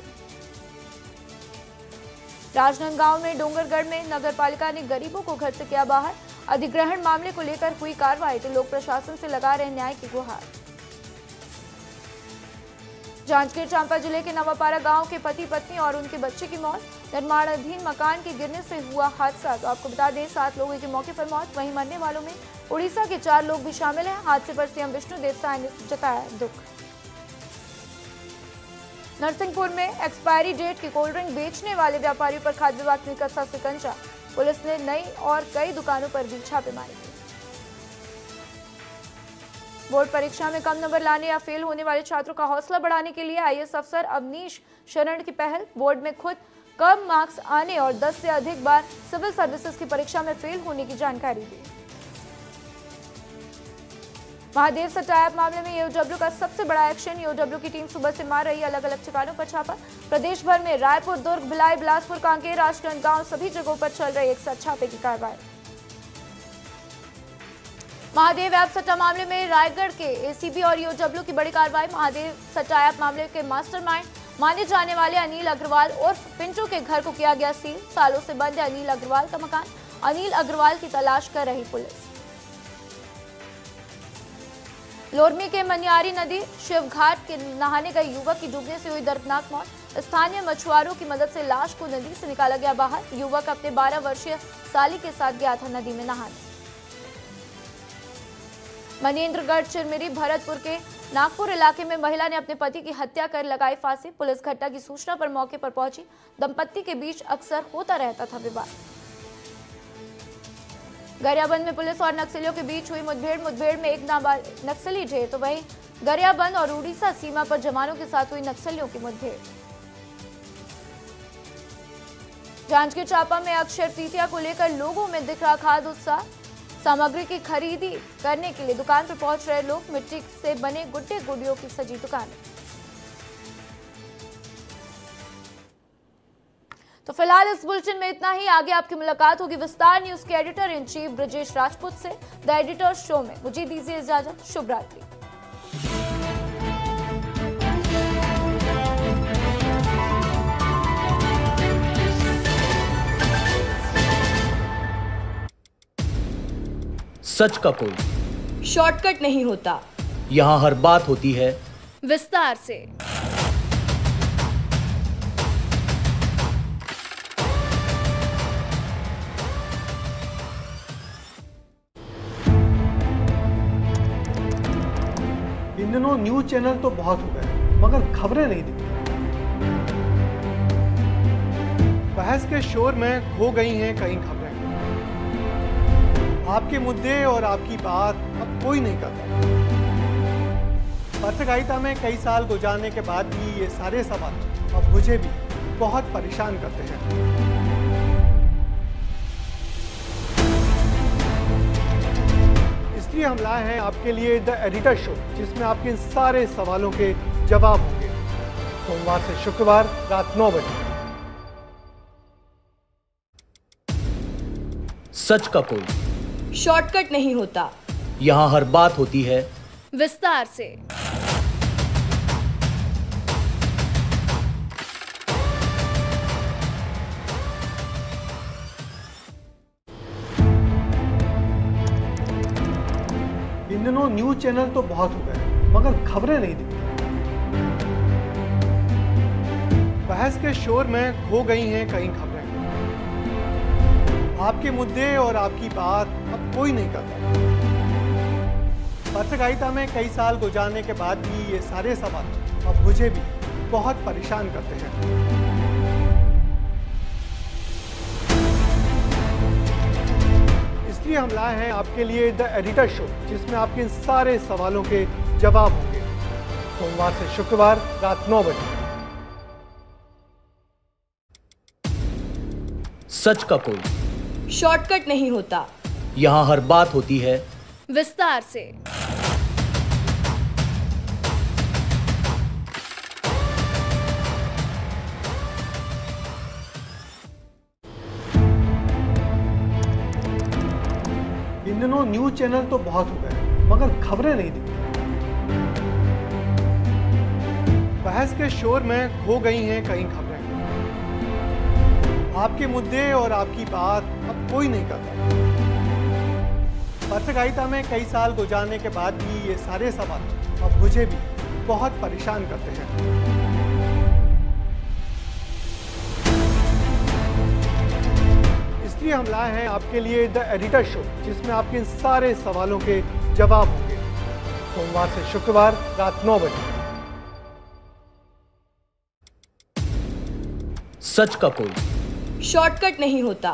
राजनांदगांव में डोंगरगढ़ में नगरपालिका ने गरीबों को घर से किया बाहर। अधिग्रहण मामले को लेकर हुई कार्रवाई, तो लोग प्रशासन से लगा रहे न्याय की गुहार। जांजगीर चांपा जिले के नवापारा गांव के पति पत्नी और उनके बच्चे की मौत। निर्माणाधीन मकान के गिरने से हुआ हादसा, तो आपको बता दें 7 लोगों की मौके पर मौत। वहीं मरने वालों में उड़ीसा के 4 लोग भी शामिल हैं। हादसे पर सीएम विष्णुदेव साय ने जताया दुख। नरसिंहपुर में एक्सपायरी डेट की कोल्ड ड्रिंक बेचने वाले व्यापारियों पर खाद्य विभाग ने कसा शिकंजा। पुलिस ने नई और कई दुकानों पर भी छापेमारी की। बोर्ड परीक्षा में कम नंबर लाने या फेल होने वाले छात्रों का हौसला बढ़ाने के लिए आईएएस अफसर अवनीश शरण की पहल। बोर्ड में खुद कम मार्क्स आने और 10 से अधिक बार सिविल सर्विसेज की परीक्षा में फेल होने की जानकारी दी। महादेव सटायप मामले में ईओडब्ल्यू का सबसे बड़ा एक्शन। ईओडब्ल्यू की टीम सुबह से मार रही अलग अलग ठिकानों पर छापा। प्रदेश भर में रायपुर, दुर्ग, भिलाई, बिलासपुर, कांकेर, राजनांदगांव सभी जगहों पर चल रही एक साथ छापे की कार्रवाई। महादेव ऐप सट्टा मामले में रायगढ़ के एसीबी और ईओडब्ल्यू की बड़ी कार्रवाई। महादेव सटायप मामले के मास्टरमाइंड माने जाने वाले अनिल अग्रवाल उर्फ पिंटू के घर को किया गया सील। सालों से बंद है अनिल अग्रवाल का मकान। अनिल अग्रवाल की तलाश कर रही पुलिस। लोरमी के मनियारी नदी शिवघाट के नहाने गए युवक की डूबने से हुई दर्दनाक मौत। स्थानीय मछुआरों की मदद से लाश को नदी से निकाला गया बाहर। युवक अपने 12 वर्षीय साली के साथ गया था नदी में नहाने। मनेन्द्रगढ़ चिरमिरी भरतपुर के नागपुर इलाके में महिला ने अपने पति की हत्या कर लगाई फांसी। पुलिस घटना की सूचना पर मौके पर पहुंची। दंपत्ति के बीच अक्सर होता रहता था विवाद। गरियाबंद में पुलिस और नक्सलियों के बीच हुई मुठभेड़ में एक नक्सली ढेर तो वहीं गरियाबंद और उड़ीसा सीमा पर जवानों के साथ हुई नक्सलियों की मुठभेड़। जांजगीर चांपा में अक्षय तृतीया को लेकर लोगों में दिख रहा खाद उत्साह। सामग्री की खरीदी करने के लिए दुकान पर पहुंच रहे लोग। मिट्टी से बने गुड्डे गुड़ियों की सजी दुकान। तो फिलहाल इस बुलेटिन में इतना ही। आगे आपकी मुलाकात होगी विस्तार न्यूज के editor in chief Brajesh Rajput से द एडिटर शो में। मुझे दीजिए इजाजत। शुभ रात्रि। सच का कोई शॉर्टकट नहीं होता। यहाँ हर बात होती है विस्तार से। इन दिनों न्यूज चैनल तो बहुत हो गए मगर खबरें नहीं दिखती। बहस के शोर में खो गई हैं कई खबरें। आपके मुद्दे और आपकी बात अब कोई नहीं करता। पत्रकारिता में कई साल गुजारने के बाद भी ये सारे सवाल अब मुझे भी बहुत परेशान करते हैं। इसलिए हम लाए हैं आपके लिए द एडिटर शो, जिसमें आपके इन सारे सवालों के जवाब होंगे। सोमवार से शुक्रवार रात 9 बजे। सच का कोई शॉर्टकट नहीं होता। यहाँ हर बात होती है विस्तार से। इन दिनों न्यूज चैनल तो बहुत हो गए मगर खबरें नहीं दिखती। बहस के शोर में खो गई हैं कई खबरें। आपके मुद्दे और आपकी बात अब कोई नहीं करता। पत्रकारिता में कई साल गुजारने के बाद भी ये सारे सवाल अब मुझे भी बहुत परेशान करते हैं। इसलिए हम लाए हैं आपके लिए द एडिटर शो, जिसमें आपके इन सारे सवालों के जवाब होंगे। सोमवार से शुक्रवार रात 9 बजे। सच का कोई शॉर्टकट नहीं होता। यहाँ हर बात होती है विस्तार से। इन दिनों न्यूज चैनल तो बहुत हो गए मगर खबरें नहीं दिखती। बहस के शोर में खो गई हैं कई खबरें। आपके मुद्दे और आपकी बात अब कोई नहीं करता। पत्रकारिता में कई साल गुजारने के बाद भी ये सारे सवाल अब मुझे भी बहुत परेशान करते हैं। इसलिए हम लाए हैं आपके लिए द एडिटर शो, जिसमें आपके इन सारे सवालों के जवाब होंगे। सोमवार से शुक्रवार रात 9 बजे। सच का कोई शॉर्टकट नहीं होता।